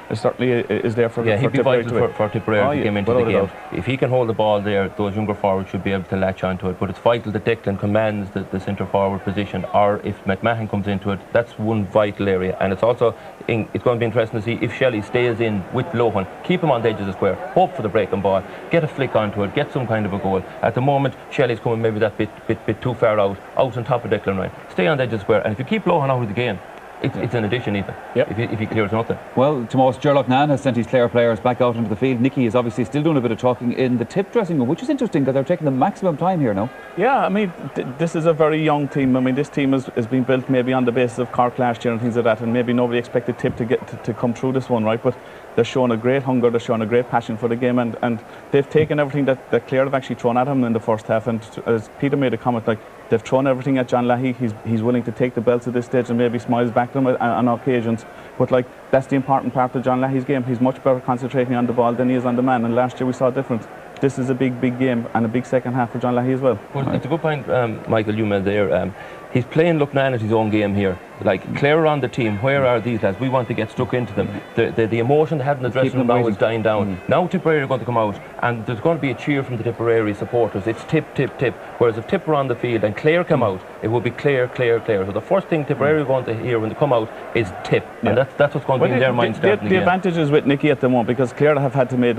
It certainly is there for he'd be Tipperary vital for Tipperary to come into the game. If he can hold the ball there, those younger forwards should be able to latch onto it. But it's vital that Declan commands the centre forward position, or if McMahon comes into it, that's one vital area. And it's also it's going to be interesting to see if Shelley stays in with Lohan, keep him on the edge of the square, hope for the breaking ball, get a flick onto it, get some kind of a goal. At the moment, Shelley's coming maybe that bit too far out on top of Declan Ryan. Stay on the edge of the square, and if you keep Lohan out of the game, It's an addition even, Yep. if he clears nothing. Well, Tomás Gerlach Nan has sent his Clare players back out into the field. Nicky is obviously still doing a bit of talking in the Tip dressing room, which is interesting because they're taking the maximum time here now. Yeah, I mean, this is a very young team. I mean, this team has been built maybe on the basis of Cork last year and things like that, and maybe nobody expected Tip to come through this one, right? But they're showing a great hunger, they're showing a great passion for the game, and they've taken everything that Clare have actually thrown at him in the first half. And as Peter made a comment, like, they've thrown everything at John Leahy. He's willing to take the belts at this stage and maybe smiles back to them on occasions. But like, that's the important part of John Leahy's game. He's much better concentrating on the ball than he is on the man. And last year we saw a difference. This is a big game and a big second half for John Leahy as well. Well, it's a good point, Michael, you made there. He's playing Lucknow at his own game here. Like, Clare are on the team. Where are these lads? We want to get stuck into them. The emotion they had in the dressing room now is dying down. Now Tipperary are going to come out, and there's going to be a cheer from the Tipperary supporters. It's Tip, Tip, Tip. Whereas if Tip were on the field and Clare come out, it will be Clare, Clare, Clare. So the first thing Tipperary are going to hear when they come out is Tip. And that's what's going to be in their minds. The advantage is with Nicky at the moment, because Clare have had to make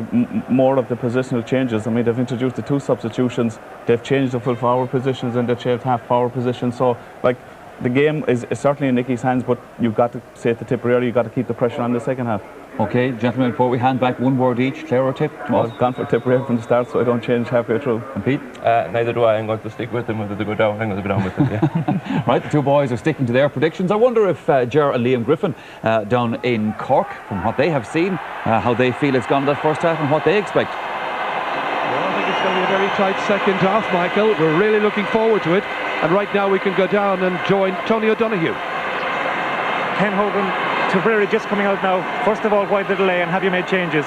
more of the positional changes. I mean, they've introduced the 2 substitutions, they've changed the full forward positions, and they've changed half forward positions. So, like, the game is certainly in Nicky's hands, but you've got to say to Tipperary, you've got to keep the pressure on the second half. Okay, gentlemen, before we hand back, one word each, Clare or Tip? I've gone for Tipperary from the start, so I don't change halfway through. And Pete? Neither do I. I'm going to stick with them. Whether they go down, I'm going to go down with them, yeah. Right, the 2 boys are sticking to their predictions. I wonder if Ger and Liam Griffin down in Cork, from what they have seen, how they feel it's gone in that first half and what they expect. Well, I think it's going to be a very tight second half, Michael. We're really looking forward to it. And right now we can go down and join Tony O'Donoghue. Ken Hogan, Tipperary just coming out now. First of all, why the delay, and have you made changes?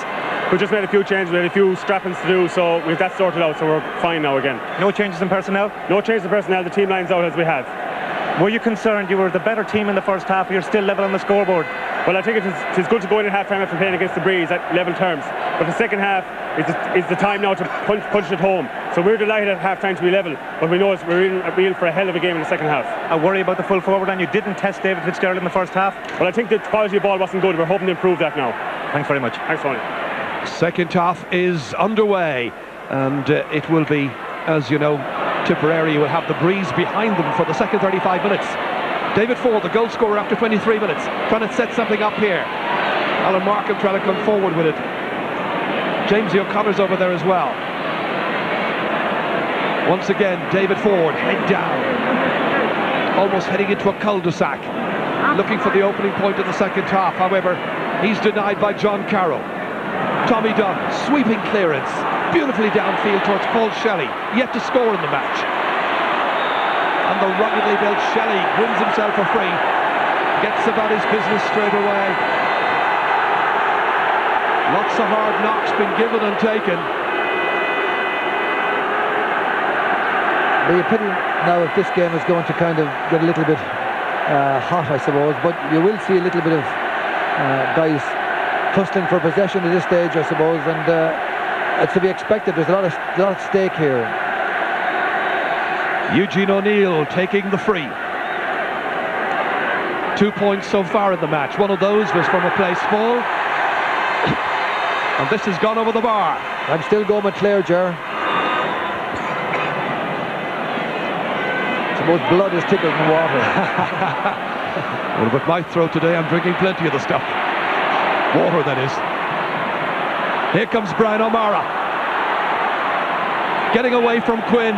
We just made a few changes, we had a few strappings to do, so we've that sorted out, so we're fine now again. No changes in personnel? No changes in personnel, the team line's out as we have. Were you concerned you were the better team in the first half, you're still level on the scoreboard? Well, I think it's good to go in at half-time after playing against the Breeze at level terms, but the second half is the time now to punch it home. So we're delighted at half-time to be level, but we know we're in for a hell of a game in the second half. I worry about the full forward, and you didn't test David Fitzgerald in the first half? Well, I think the quality of ball wasn't good, we're hoping to improve that now. Thanks very much. Thanks, Tony. Second half is underway, and it will be, as you know, Tipperary will have the Breeze behind them for the second 35 minutes. David Ford, the goal scorer after 23 minutes, trying to set something up here. Alan Markham trying to come forward with it. Jamesy O'Connor's over there as well. Once again, David Ford, head down, almost heading into a cul-de-sac, looking for the opening point of the second half. However, he's denied by John Carroll. Tommy Dunn, sweeping clearance, beautifully downfield towards Paul Shelley, yet to score in the match. And the ruggedly built Shelley wins himself a free, gets about his business straight away. Lots of hard knocks been given and taken. Be a pity now if this game is going to kind of get a little bit hot, I suppose, but you will see a little bit of guys tussling for possession at this stage, I suppose, and it's to be expected. There's a lot at stake here. Eugene O'Neill taking the free. 2 points so far in the match. One of those was from a place full. And this has gone over the bar. I'm still going with Clare, Ger. I suppose blood is thicker than water. Well, with my throat today, I'm drinking plenty of the stuff. Water, that is. Here comes Brian O'Mara. Getting away from Quinn,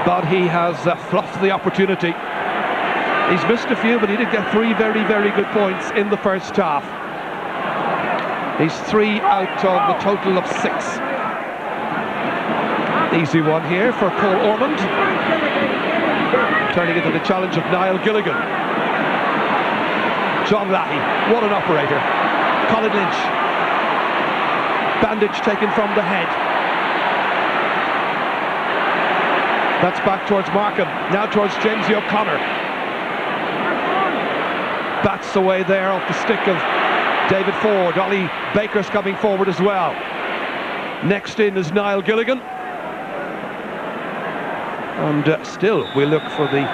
but he has fluffed the opportunity. He's missed a few, but he did get 3 very, very good points in the first half. He's 3 out of the total of 6. Easy one here for Paul Ormond. Turning into the challenge of Niall Gilligan. John Leahy, what an operator. Colin Lynch. Bandage taken from the head. That's back towards Markham, now towards Jamesy O'Connor. Bats away there off the stick of David Ford. Ollie Baker's coming forward as well. Next in is Niall Gilligan. And still we look for the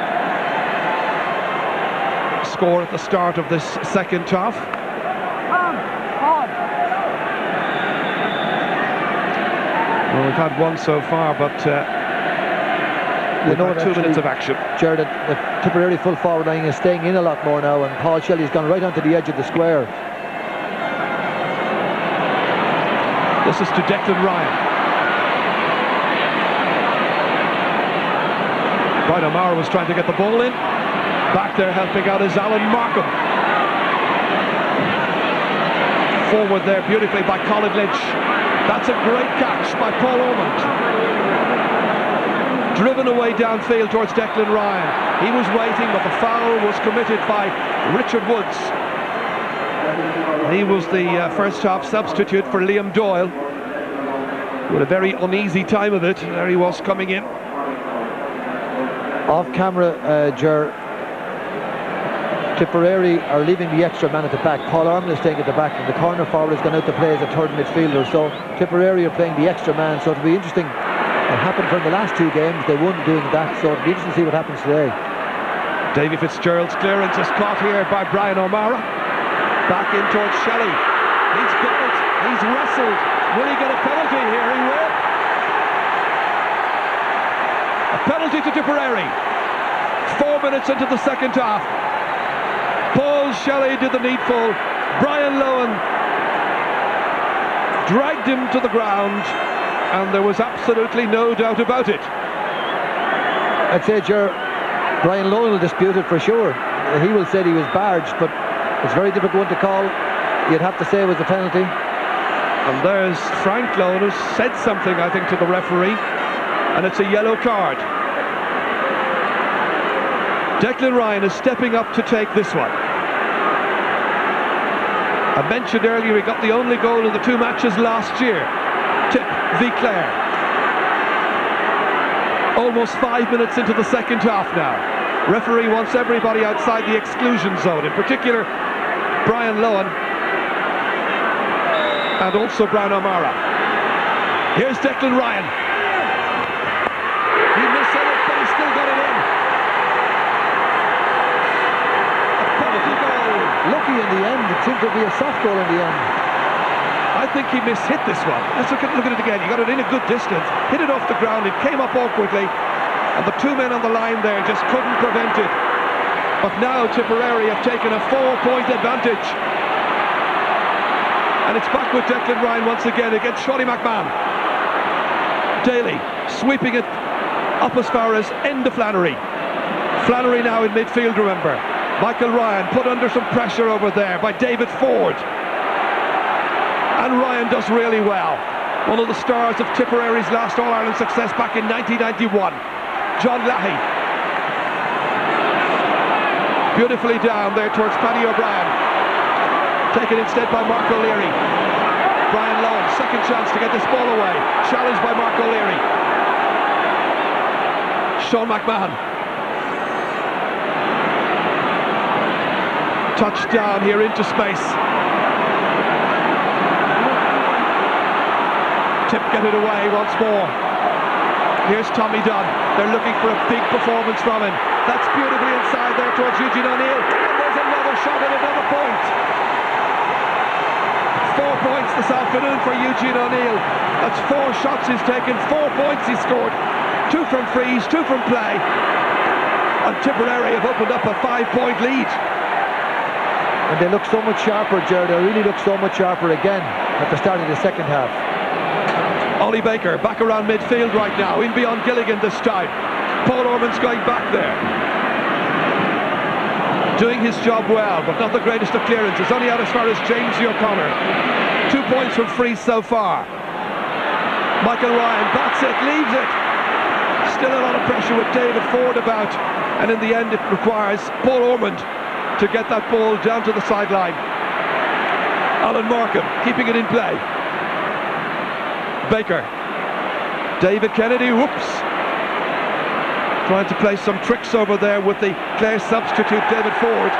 score at the start of this second half. Well, we've had one so far, but with about 2 minutes of action. Jared, the Tipperary full forward line is staying in a lot more now, and Paul Shelley's gone right onto the edge of the square. This is to Declan Ryan. Brian O'Mara was trying to get the ball in. Back there helping out is Alan Markham. Forward there beautifully by Colin Lynch. That's a great catch by Paul Ormond. Driven away downfield towards Declan Ryan. He was waiting, but the foul was committed by Richard Woods. He was the first half substitute for Liam Doyle, with a very uneasy time of it. There he was coming in. Off camera, Ger, Tipperary are leaving the extra man at the back. Paul Ormond is staying at the back, and the corner forward has gone out to play as a third midfielder. So Tipperary are playing the extra man, so it'll be interesting. It happened from the last 2 games, they won doing that, so it'll be interesting to see what happens today. Davy Fitzgerald's clearance is caught here by Brian O'Mara. Back in towards Shelley. He's got it, he's wrestled. Will he get a penalty here? He will. A penalty to Tipperary. 4 minutes into the second half. Paul Shelley did the needful. Brian Lohan dragged him to the ground, and there was absolutely no doubt about it. I'd say, Brian Lohan will dispute it for sure. He will say he was barged, but it's a very difficult one to call. You'd have to say it was a penalty. And there's Frank Lohan, who said something, I think, to the referee, and it's a yellow card. Declan Ryan is stepping up to take this one. I mentioned earlier he got the only goal in the 2 matches last year. Tip v Clare. Almost 5 minutes into the second half now. Referee wants everybody outside the exclusion zone, in particular Brian Lohan and also Brian O'Mara. Here's Declan Ryan. He missed it, but he still got it in. A penalty goal. Lucky in the end, it seemed to be a soft goal in the end. I think he mishit this one. Let's look at it again. He got it in a good distance, hit it off the ground, it came up awkwardly, and the 2 men on the line there just couldn't prevent it. But now Tipperary have taken a 4-point advantage. And it's back with Declan Ryan once again against Shawty McMahon. Daly sweeping it up as far as end of Flannery. Flannery now in midfield, remember. Michael Ryan put under some pressure over there by David Ford. And Ryan does really well. One of the stars of Tipperary's last All-Ireland success back in 1991. John Lahey. Beautifully down there towards Paddy O'Brien. Taken instead by Mark O'Leary. Brian Lohan, second chance to get this ball away. Challenged by Mark O'Leary. Sean McMahon. Touchdown here into space. Tip get it away once more. Here's Tommy Dunn. They're looking for a big performance from him. That's beautifully inside there towards Eugene O'Neill. And there's another shot at another point. 4 points this afternoon for Eugene O'Neill. That's 4 shots he's taken, 4 points he scored. 2 from frees, 2 from play. And Tipperary have opened up a 5-point lead. And they look so much sharper, Jared. They really look so much sharper again at the start of the second half. Ollie Baker back around midfield right now, in beyond Gilligan this time. Paul Ormond's going back there. Doing his job well, but not the greatest of clearances. Only out as far as James O'Connor. 2 points from free so far. Michael Ryan bats it, leaves it. Still a lot of pressure with David Ford about, and in the end it requires Paul Ormond to get that ball down to the sideline. Alan Markham keeping it in play. Baker. David Kennedy, whoops. Trying to play some tricks over there with the Clare substitute, David Ford.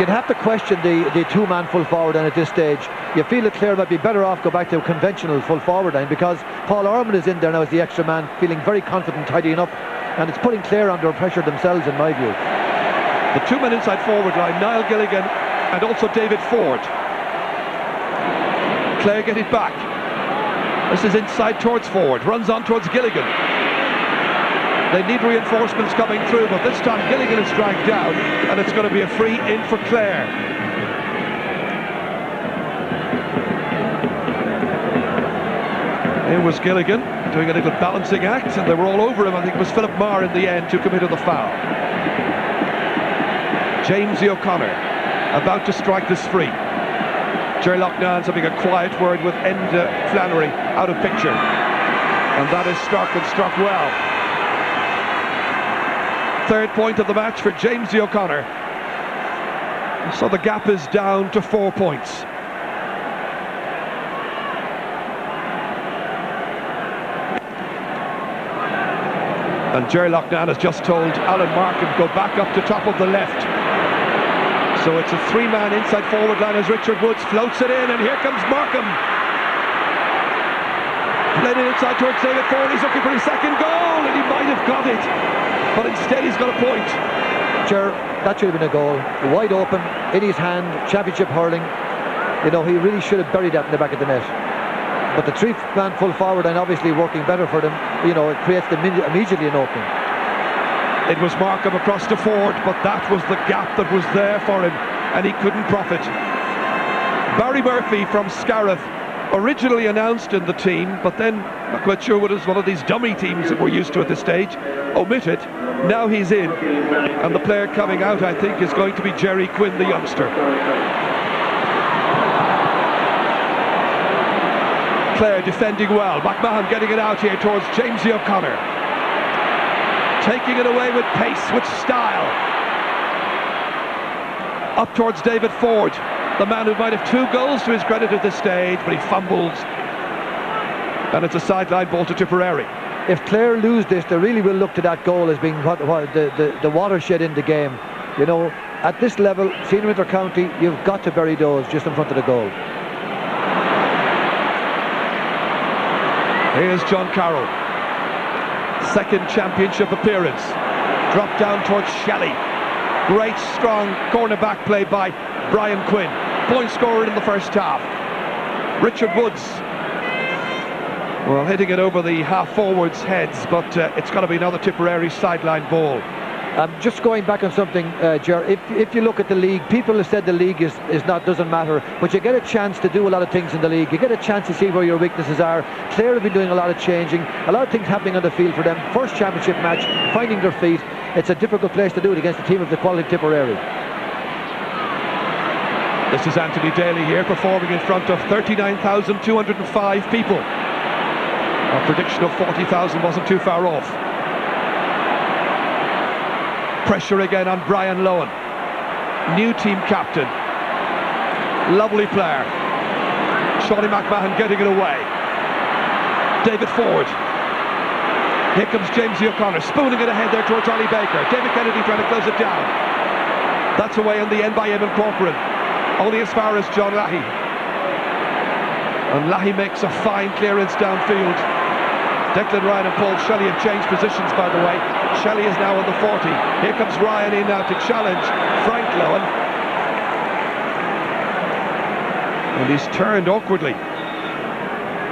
You'd have to question the 2-man full forward line at this stage. You feel that Clare might be better off go back to a conventional full forward line, because Paul Ormond is in there now as the extra man, feeling very confident, tidying up, and it's putting Clare under pressure themselves, in my view. The 2 men inside forward line, Niall Gilligan and also David Ford. Clare get it back. This is inside towards Ford, runs on towards Gilligan. They need reinforcements coming through, but this time Gilligan is dragged down, and it's going to be a free in for Clare. Here was Gilligan doing a little balancing act, and they were all over him. I think it was Philip Marr in the end who committed the foul. Jamesy O'Connor about to strike this free. Jerry Loughnane's having a quiet word with Enda Flannery out of picture, and that is struck, and struck well. Third point of the match for Jamesy O'Connor. So the gap is down to 4 points. And Jerry Loughnane has just told Alan Markham, go back up to top of the left. So it's a three-man inside forward line as Richard Woods floats it in, and here comes Markham. Played it inside towards David Ford. He's looking for his second goal, and he might have got it, but instead he's got a point. Sure, that should have been a goal. Wide open, in his hand, championship hurling. You know, he really should have buried that in the back of the net. But the three-man full forward line obviously working better for them. You know, it creates immediately an opening. It was Markham across to Ford, but that was the gap that was there for him, and he couldn't profit. Barry Murphy from Scariff, originally announced in the team, but then, not quite sure what is one of these dummy teams that we're used to at this stage, omitted. Now he's in, and the player coming out, I think, is going to be Jerry Quinn, the youngster. Clare defending well. McMahon getting it out here towards Jamesy O'Connor. Taking it away with pace, with style. Up towards David Ford, the man who might have 2 goals to his credit at this stage, but he fumbles. And it's a sideline ball to Tipperary. If Clare lose this, they really will look to that goal as being the watershed in the game. You know, at this level, senior inter-county, you've got to bury those just in front of the goal. Here's John Carroll. Second championship appearance. Drop down towards Shelley. Great strong cornerback play by Brian Quinn. Point scorer in the first half. Richard Woods, well, hitting it over the half forwards' heads, but it's got to be another Tipperary sideline ball. Just going back on something, Ger, if you look at the league, people have said the league doesn't matter, but you get a chance to do a lot of things in the league. You get a chance to see where your weaknesses are. Clare have been doing a lot of changing, a lot of things happening on the field for them. First championship match, finding their feet. It's a difficult place to do it against a team of the quality of Tipperary. This is Anthony Daly here, performing in front of 39,205 people. Our prediction of 40,000 wasn't too far off. Pressure again on Brian Lowen, new team captain, lovely player. Shawnee McMahon getting it away. David Ford. Here comes Jamesy O'Connor, spooning it ahead there towards Ollie Baker. David Kennedy trying to close it down. That's away in the end by Eamon Corcoran, only as far as John Lahey. And Lahey makes a fine clearance downfield. Declan Ryan and Paul Shelley have changed positions, by the way. Shelley is now on the 40. Here comes Ryan in now to challenge Frank Lowen. And he's turned awkwardly.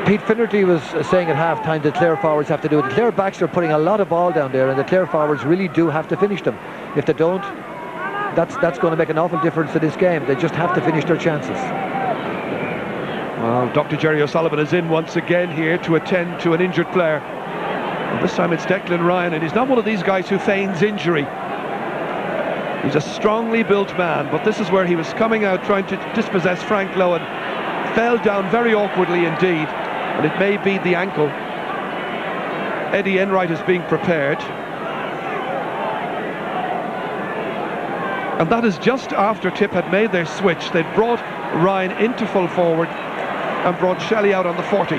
Pete Finnerty was saying at half-time that Clare forwards have to do it. The Clare backs are putting a lot of ball down there, and the Clare forwards really do have to finish them. If they don't, that's going to make an awful difference to this game. They just have to finish their chances. Well, Dr. Jerry O'Sullivan is in once again here to attend to an injured player. And this time it's Declan Ryan, and he's not one of these guys who feigns injury. He's a strongly built man, but this is where he was coming out trying to dispossess Frank Lowen. Fell down very awkwardly indeed, and it may be the ankle. Eddie Enright is being prepared. And that is just after Tip had made their switch. They'd brought Ryan into full forward and brought Shelley out on the 40.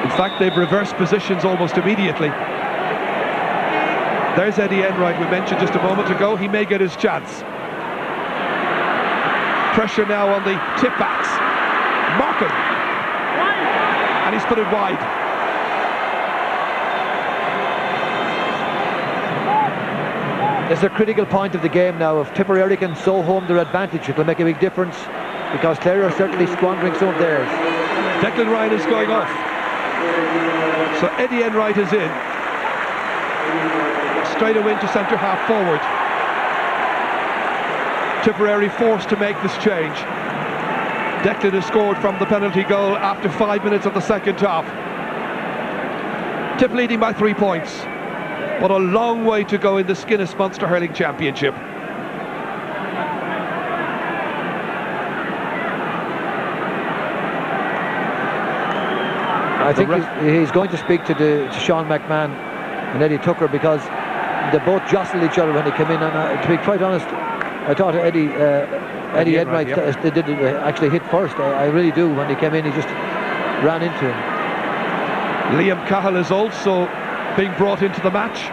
In fact, they've reversed positions almost immediately. There's Eddie Enright, we mentioned just a moment ago. He may get his chance. Pressure now on the tip backs. Markham. And he's put it wide. It's a critical point of the game now. If Tipperary can sow home their advantage, it will make a big difference, because Clare are certainly squandering some of theirs. Declan Ryan is going off. So Eddie Enright is in. Straight away into centre half forward. Tipperary forced to make this change. Declan has scored from the penalty goal after 5 minutes of the second half. Tip leading by 3 points. But a long way to go in the Guinness Munster Hurling Championship. I think he's going to speak to Sean McMahon and Eddie Tucker, because they both jostled each other when they came in, and to be quite honest, I thought Eddie Enright did actually hit first. I really do. When he came in, he just ran into him. Liam Cahill is also being brought into the match.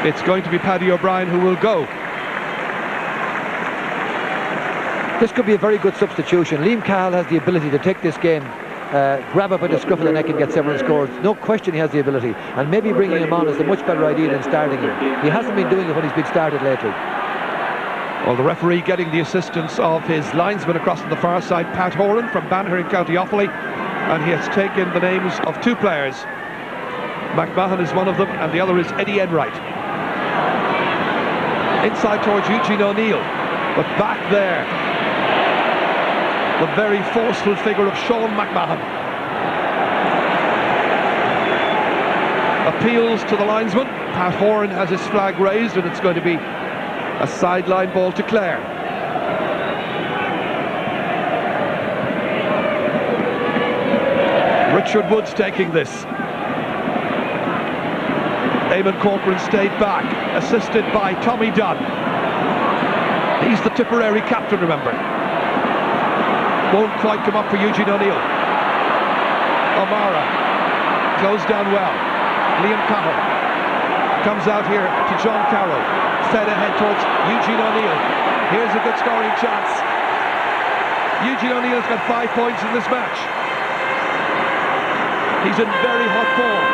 It's going to be Paddy O'Brien who will go. This could be a very good substitution. Liam Cahill has the ability to take this game, grab up at the scruff of the neck and get several scores. No question he has the ability, and maybe bringing him on is a much better idea than starting him. He hasn't been doing it when he's been started lately. Well, the referee getting the assistance of his linesman across on the far side, Pat Horan from Banner in County Offaly, and he has taken the names of 2 players. McMahon is one of them, and the other is Eddie Enright. Inside towards Eugene O'Neill, but back there, the very forceful figure of Sean McMahon. Appeals to the linesman. Pat Horan has his flag raised, and it's going to be a sideline ball to Clare. Richard Woods taking this. Eamon Corcoran stayed back, assisted by Tommy Dunn. He's the Tipperary captain, remember. Won't quite come up for Eugene O'Neill. O'Mara goes down well. Liam Cahill comes out here to John Carroll. Fed ahead towards Eugene O'Neill. Here's a good scoring chance. Eugene O'Neill's got 5 points in this match. He's in very hot form.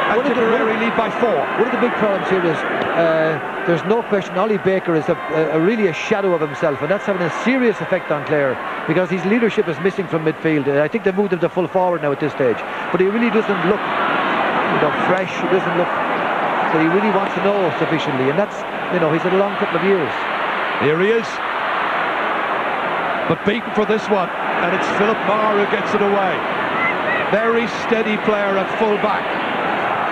And Tipperary lead by 4. One of the big problems here is there's no question Ollie Baker is really a shadow of himself, and that's having a serious effect on Clare, because his leadership is missing from midfield. I think they've moved him to full forward now at this stage, but he really doesn't look fresh. He doesn't look that he really wants to know sufficiently, and that's, he's had a long couple of years. Here he is, but beaten for this one, and it's Philip Marr who gets it away. Very steady player at full back.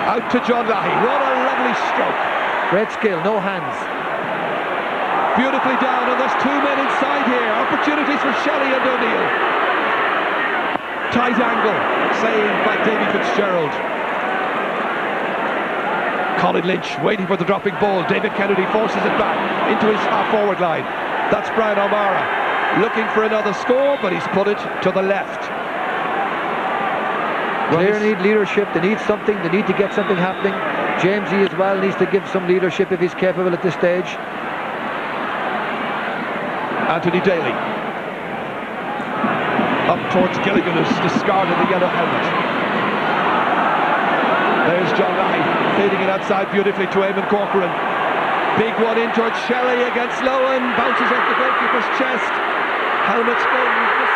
Out to John Lahey. What a lovely stroke. Great skill, no hands. Beautifully down, and there's 2 men inside here. Opportunities for Shelley and O'Neill. Tight angle, saved by Davy Fitzgerald. Colin Lynch waiting for the dropping ball. David Kennedy forces it back into his half-forward line. That's Brian O'Mara looking for another score, but he's put it to the left. Clare need leadership, they need something, they need to get something happening. Jamesy as well needs to give some leadership if he's capable at this stage. Anthony Daly up towards Gilligan, who's discarded the yellow helmet. There's John Lahey feeding it outside beautifully to Eamon Corcoran. Big one in towards Shelley against Lowen, bounces off the goalkeeper's chest. Helmet's going, it's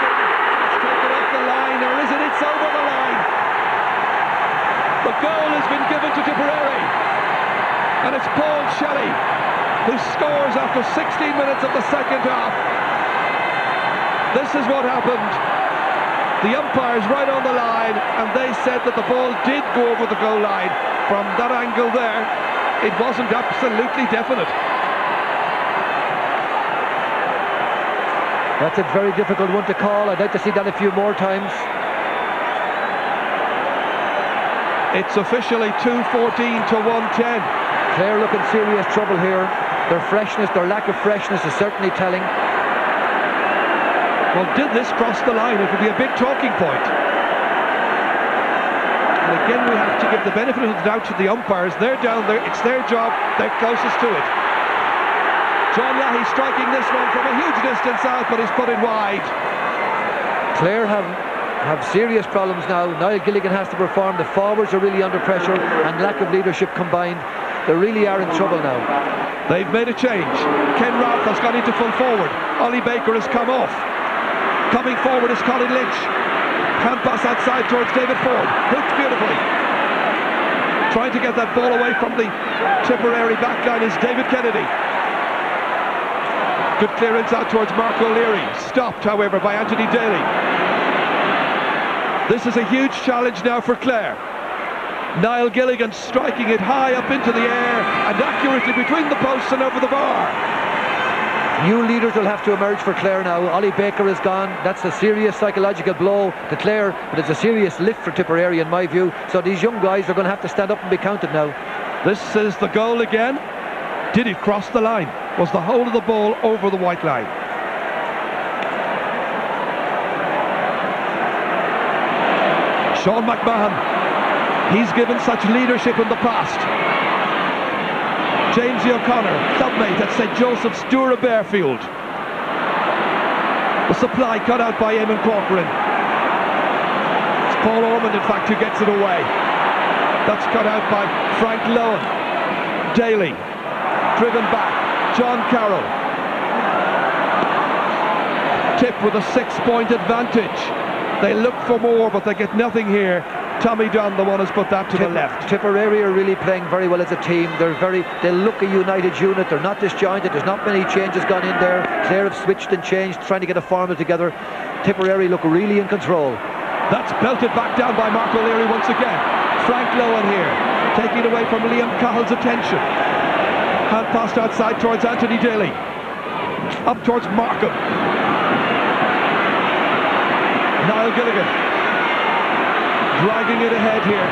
taken off the line, or is it? It's over the line. The goal has been given to Tipperary, and it's Paul Shelley who scores after 16 minutes of the second half. This is what happened. The umpire's right on the line, and they said that the ball did go over the goal line. From that angle there, it wasn't absolutely definite. That's a very difficult one to call. I'd like to see that a few more times. It's officially 2-14 to 1-10. Clare look in serious trouble here. Their freshness, their lack of freshness is certainly telling. Well, did this cross the line? It would be a big talking point. And again, we have to give the benefit of the doubt to the umpires. They're down there, it's their job, they're closest to it. John Lahey striking this one from a huge distance out, but he's put it wide. Clare have serious problems now. Niall Gilligan has to perform. The forwards are really under pressure, and lack of leadership combined. They really are in trouble now. They've made a change. Ken Ralph has gone into full forward. Ollie Baker has come off. Coming forward is Colin Lynch. Hand pass outside towards David Ford. Hooked beautifully. Trying to get that ball away from the Tipperary backline is David Kennedy. Good clearance out towards Mark O'Leary. Stopped, however, by Anthony Daly. This is a huge challenge now for Clare. Niall Gilligan striking it high up into the air and accurately between the posts and over the bar. New leaders will have to emerge for Clare now. Ollie Baker is gone. That's a serious psychological blow to Clare, but it's a serious lift for Tipperary in my view. So these young guys are going to have to stand up and be counted now. This is the goal again. Did it cross the line? Was the hold of the ball over the white line? Sean McMahon. He's given such leadership in the past. James O'Connor, clubmate at St Joseph's, Dura Bearfield. The supply cut out by Eamon Corcoran. It's Paul Ormond, in fact, who gets it away. That's cut out by Frank Lowen. Daly, driven back. John Carroll. Tip with a 6-point advantage. They look for more, but they get nothing here. Tommy Dunn, the one, has put that to the left. Tipperary are really playing very well as a team. They look a united unit. They're not disjointed. There's not many changes gone in there. Clare have switched and changed, trying to get a formula together. Tipperary look really in control. That's belted back down by Mark O'Leary once again. Frank Lowen here, taking away from Liam Cahill's attention. Hand passed outside towards Anthony Daly. Up towards Markham. Niall Gilligan dragging it ahead here.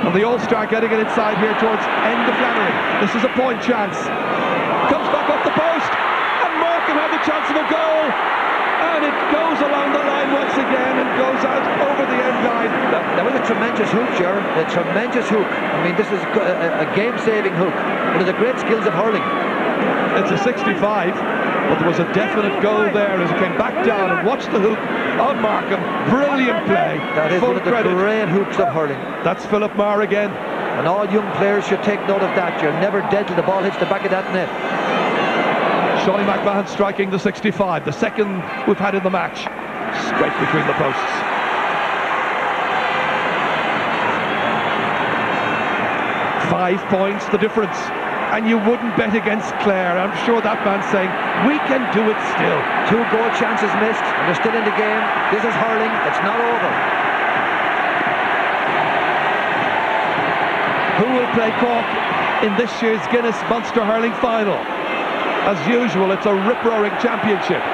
And the All-Star getting it inside here towards Enda Flannery. This is a point chance. Comes back up the post, and Markham had the chance of a goal. And it goes along the line once again and goes out over the end line. That was a tremendous hook, Gerard. A tremendous hook. I mean, this is a game-saving hook. But it's a great skills of hurling. It's a 65, but there was a definite goal there as it came back down and watched the hook on Markham. Brilliant play. That is Full one of the credit. great hooks of hurling. That's Philip Marr again. And all young players should take note of that. You're never dead till the ball hits the back of that net. Shawnee McMahon striking the 65, the second we've had in the match. Straight between the posts. Five points the difference. And you wouldn't bet against Clare. I'm sure that man's saying, we can do it still. 2 goal chances missed, and they're still in the game. This is hurling, it's not over. Who will play Cork in this year's Guinness Munster Hurling Final? As usual, it's a rip-roaring championship.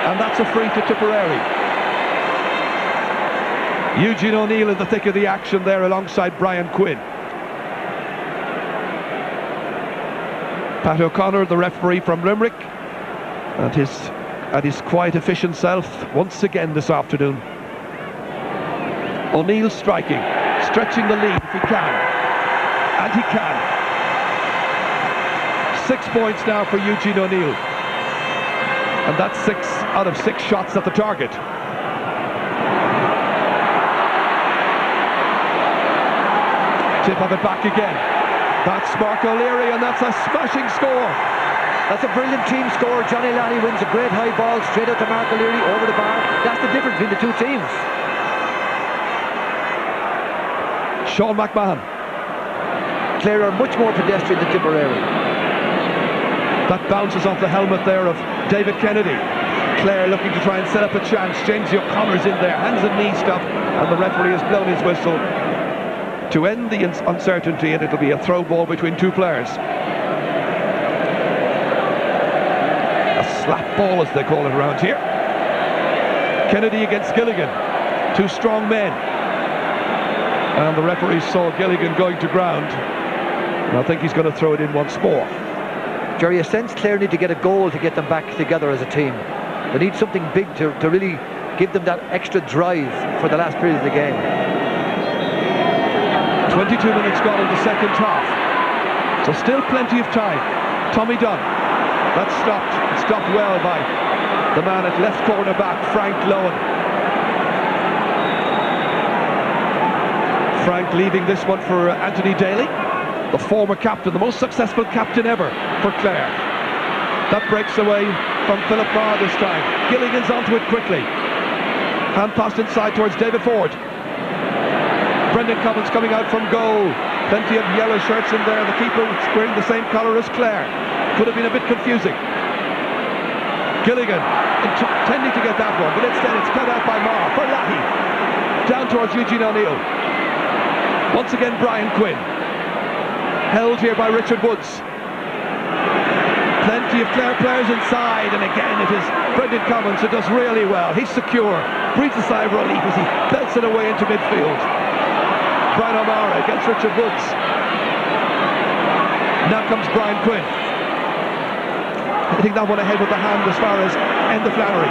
And that's a free to Tipperary. Eugene O'Neill in the thick of the action there alongside Brian Quinn. Pat O'Connor, the referee from Limerick, and his quiet, efficient self once again this afternoon. O'Neill striking, stretching the lead if he can, and he can. 6 points now for Eugene O'Neill, and that's 6 out of 6 shots at the target. Tip of it back again. That's Mark O'Leary, and that's a smashing score. That's a brilliant team score. Johnny Lally wins a great high ball straight out to Mark O'Leary over the bar. That's the difference between the two teams. Sean McMahon. Clare are much more pedestrian than Tipperary. That bounces off the helmet there of David Kennedy. Clare looking to try and set up a chance. James O'Connor's in there, hands and knee stuff, and the referee has blown his whistle to end the uncertainty, and it'll be a throw ball between 2 players. A slap ball, as they call it around here. Kennedy against Gilligan. 2 strong men. And the referee saw Gilligan going to ground. And I think he's going to throw it in once more. Jerry, a sense Clare need to get a goal to get them back together as a team. They need something big to really give them that extra drive for the last period of the game. 22 minutes gone in the second half, so still plenty of time. Tommy Dunn, that's stopped well by the man at left corner back, Frank Lowen. Frank leaving this one for Anthony Daly, the former captain, the most successful captain ever for Clare. That breaks away from Philip Marr this time. Gilligan's onto it quickly. Hand passed inside towards David Ford. Brendan Cummins coming out from goal. Plenty of yellow shirts in there. The keeper wearing the same colour as Clare. Could have been a bit confusing. Gilligan intending to get that one, but instead it's cut out by Marr for Lahey. Down towards Eugene O'Neill. Once again Brian Quinn. Held here by Richard Woods. Plenty of Clare players inside, and again it is Brendan Cummins who does really well. He's secure, breathes a sigh of relief as he belts it away into midfield. Brian O'Mara against Richard Woods. Now comes Brian Quinn. Hitting that one ahead with the hand as far as Enda Flannery.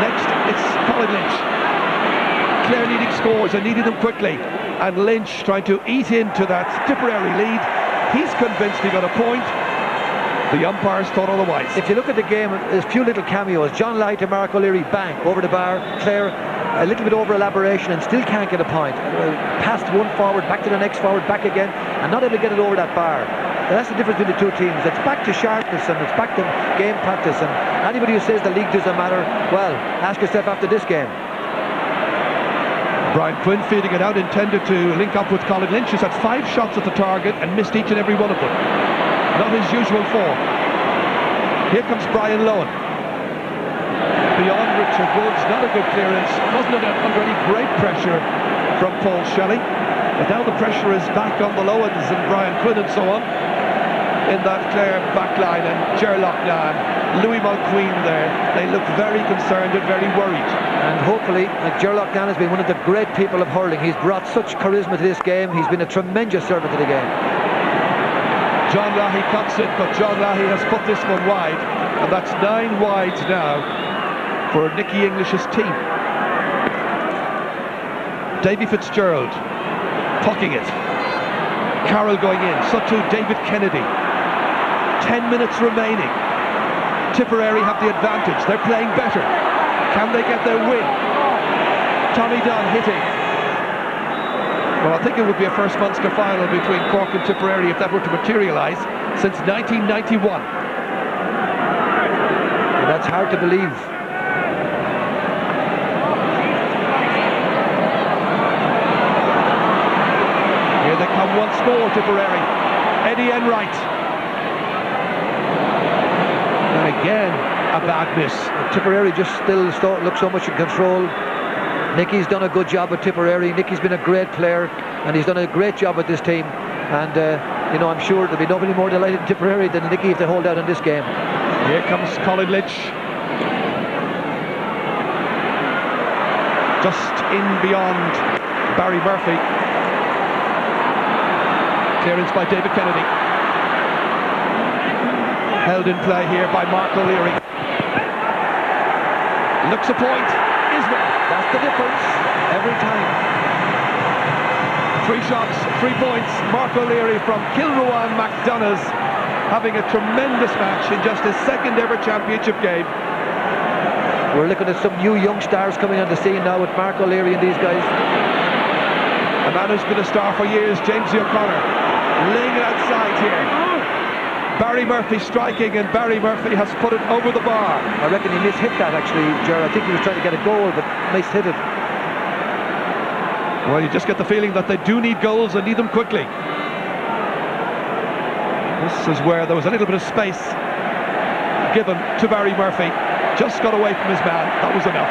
Next, it's Colin Lynch. Clare needing scores and needing them quickly. And Lynch trying to eat into that Tipperary lead. He's convinced he got a point. The umpires thought otherwise. If you look at the game, there's a few little cameos. John Lyght to Mark O'Leary, bang, over the bar. Clare, a little bit over elaboration and still can't get a point. Past one forward, back to the next forward, back again, and not able to get it over that bar. And that's the difference between the two teams. It's back to sharpness and it's back to game practice. And anybody who says the league doesn't matter, well, ask yourself after this game. Brian Quinn feeding it out, intended to link up with Colin Lynch, who's had 5 shots at the target and missed each and every one of them. Not his usual form. Here comes Brian Lowen. Beyond Richard Woods, not a good clearance. Wasn't under any great pressure from Paul Shelley. But now the pressure is back on the Lowens and Brian Quinn and so on. In that Clare backline, and Ger Loughnane, Louis Mulqueen there. They look very concerned and very worried. And hopefully, Ger Loughnane has been one of the great people of hurling. He's brought such charisma to this game. He's been a tremendous servant to the game. John Lahey cuts it, but John Lahey has put this one wide, and that's 9 wides now for Nicky English's team. Davy Fitzgerald pucking it. Carroll going in, so too David Kennedy. 10 minutes remaining. Tipperary have the advantage. They're playing better. Can they get their win? Tommy Dunn hitting. Well, I think it would be a first Munster final between Cork and Tipperary if that were to materialise since 1991. And that's hard to believe. Here they come once more, Tipperary. Eddie Enright. And again, a bad miss. Tipperary just still look so much in control. Nicky's done a good job at Tipperary. Nicky's been a great player, and he's done a great job with this team. And you know, I'm sure there'll be nobody more delighted in Tipperary than Nicky if they hold out in this game. Here comes Colin Lynch. Just in beyond Barry Murphy. Clearance by David Kennedy. Held in play here by Mark O'Leary. Looks a point. That's the difference every time. 3 shots, 3 points. Mark O'Leary from Kilruan McDonough's having a tremendous match in just his 2nd ever championship game. We're looking at some new young stars coming on the scene now with Mark O'Leary and these guys. A man who's been a star for years, James O'Connor, laying it outside here. Barry Murphy striking, and Barry Murphy has put it over the bar. I reckon he mishit that actually, Ger. I think he was trying to get a goal, but mishit it. Well, you just get the feeling that they do need goals and need them quickly. This is where there was a little bit of space given to Barry Murphy. Just got away from his man. That was enough.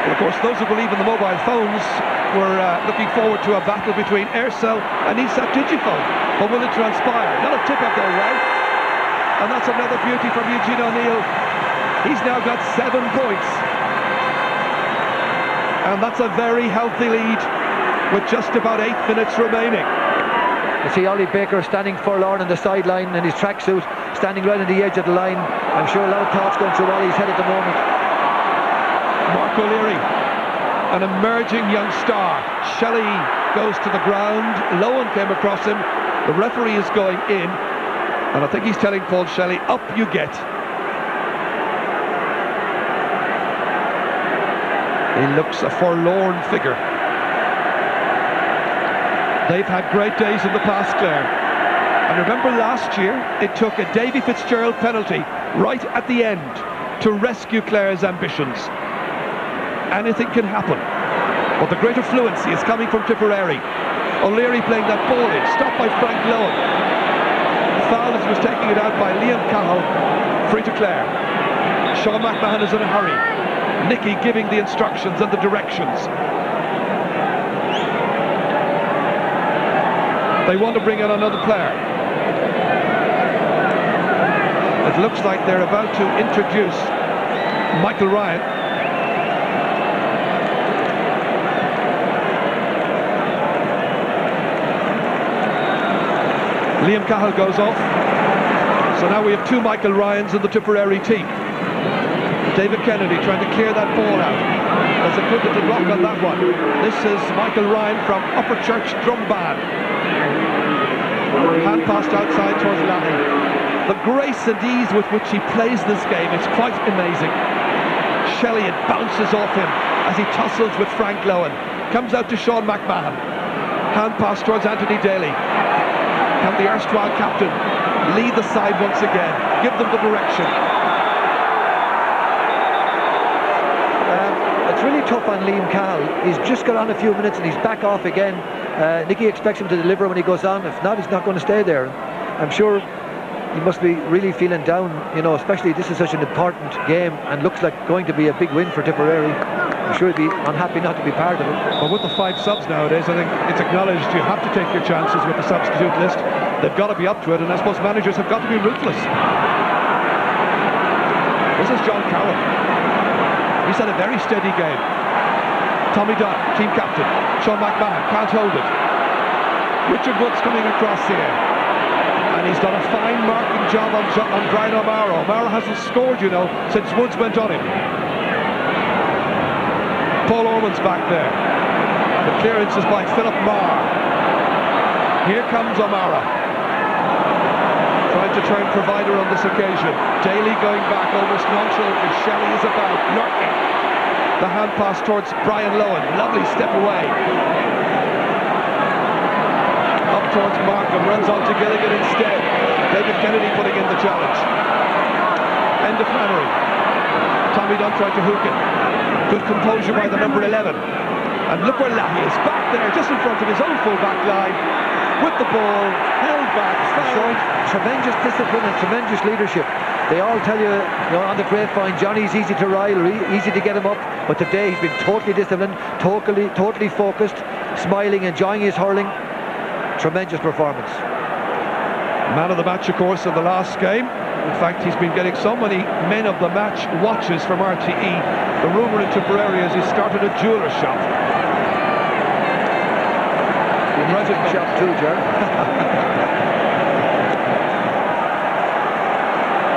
Well, of course, those who believe in the mobile phones were looking forward to a battle between Aircel and Easat Digiphone. But will it transpire? Not a tip of their way. And that's another beauty from Eugene O'Neill. He's now got 7 points. And that's a very healthy lead with just about 8 minutes remaining. You see Ollie Baker standing forlorn on the sideline in his tracksuit, standing right on the edge of the line. I'm sure a lot of thoughts going through Ollie's head at the moment. Mark O'Leary, an emerging young star. Shelley goes to the ground. Lowen came across him. The referee is going in, and I think he's telling Paul Shelley, up you get. He looks a forlorn figure. They've had great days in the past, Clare, And remember last year, it took a Davy Fitzgerald penalty right at the end to rescue Clare's ambitions. Anything can happen. But the greater fluency is coming from Tipperary. O'Leary playing that ball in, stopped by Frank Lowen. Foul as he was taking it out by Liam Cahill, free to Clare. Sean McMahon is in a hurry. Nicky giving the instructions and the directions. They want to bring in another player. It looks like they're about to introduce Michael Ryan. Liam Cahill goes off. So now we have two Michael Ryans in the Tipperary team. David Kennedy trying to clear that ball out. There's a good little block on that one. This is Michael Ryan from Upperchurch Drumban. Hand passed outside towards Lanny. The grace and ease with which he plays this game, it's quite amazing. Shelley, it bounces off him as he tussles with Frank Lowen. Comes out to Sean McMahon. Hand pass towards Anthony Daly. Can the erstwhile captain lead the side once again? Give them the direction. It's really tough on Liam Cahill. He's just got on a few minutes and he's back off again. Nicky expects him to deliver when he goes on. If not, he's not going to stay there. I'm sure he must be really feeling down, you know, especially this is such an important game and looks like going to be a big win for Tipperary. I'm sure he'd be unhappy not to be part of it. But with the 5 subs nowadays, I think it's acknowledged you have to take your chances with the substitute list. They've got to be up to it, and I suppose managers have got to be ruthless. This is John Carroll. He's had a very steady game. Tommy Dunn, team captain. Sean McMahon can't hold it. Richard Woods coming across here. And he's done a fine marking job on Brian O'Mara. O'Mara hasn't scored, you know, since Woods went on him. Paul Orman's back there. The clearance is by Philip Marr. Here comes O'Mara. Trying to turn provider on this occasion. Daly going back almost nonchalantly. Shelley is about, lurking. The hand pass towards Brian Lowen. Lovely step away. Up towards Markham. Runs on to Gilligan instead. David Kennedy putting in the challenge. End of Flannery. Tommy Dunn tried to hook it. Good composure by the number 11. And look where Lahey is back there, just in front of his own full-back line. With the ball, held back, showing tremendous discipline and tremendous leadership. They all tell you, on the grapevine, Johnny's easy to rile, easy to get him up, but today he's been totally disciplined, totally focused, smiling, enjoying his hurling. Tremendous performance. Man of the match, of course, in the last game. In fact, he's been getting so many men of the match watches from RTE. The rumour in Tipperary is he started a jeweller shop. Shop too, Ger.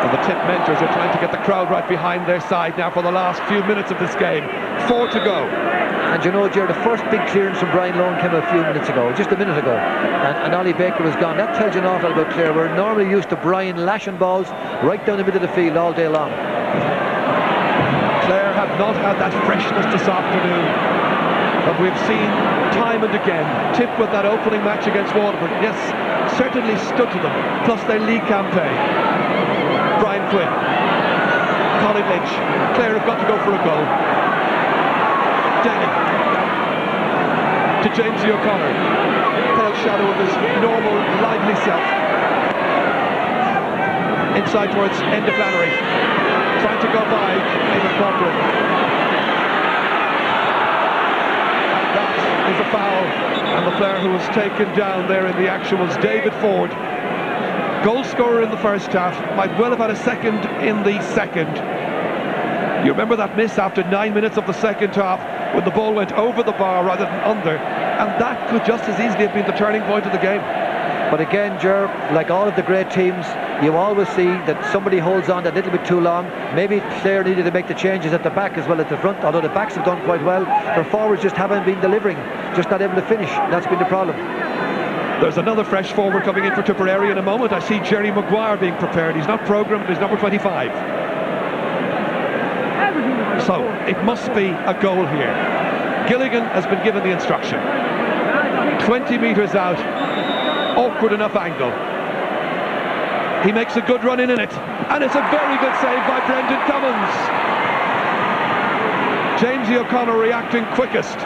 And the Tip mentors are trying to get the crowd right behind their side now for the last few minutes of this game. 4 to go. And you know, Ger, the first big clearance from Brian Lowen came a few minutes ago, just a minute ago, and Ollie Baker was gone. That tells you an awful lot about Clare. We're normally used to Brian lashing balls right down the middle of the field all day long. Clare have not had that freshness this afternoon that we've seen time and again. Tip with that opening match against Waterford, yes, certainly stood to them, plus their league campaign. Brian Quinn, Colin Lynch, Clare have got to go for a goal. Denny to Jamesy O'Connor, pale shadow of his normal lively self. Inside towards Enda Flannery, trying to go by Eamon Corcoran. Is a foul, and the player who was taken down there in the action was David Ford. Goal scorer in the first half, might well have had a second in the second. You remember that miss after 9 minutes of the second half when the ball went over the bar rather than under, and that could just as easily have been the turning point of the game. But again, Ger, like all of the great teams, you always see that somebody holds on that little bit too long. Maybe Clare needed to make the changes at the back as well as the front, although the backs have done quite well. Their forwards just haven't been delivering, just not able to finish. That's been the problem. There's another fresh forward coming in for Tipperary in a moment. I see Jerry Maguire being prepared. He's not programmed, he's number 25. So it must be a goal here. Gilligan has been given the instruction. 20 metres out, awkward enough angle. He makes a good run in it, and it's a very good save by Brendan Cummins. Jamesy O'Connor reacting quickest.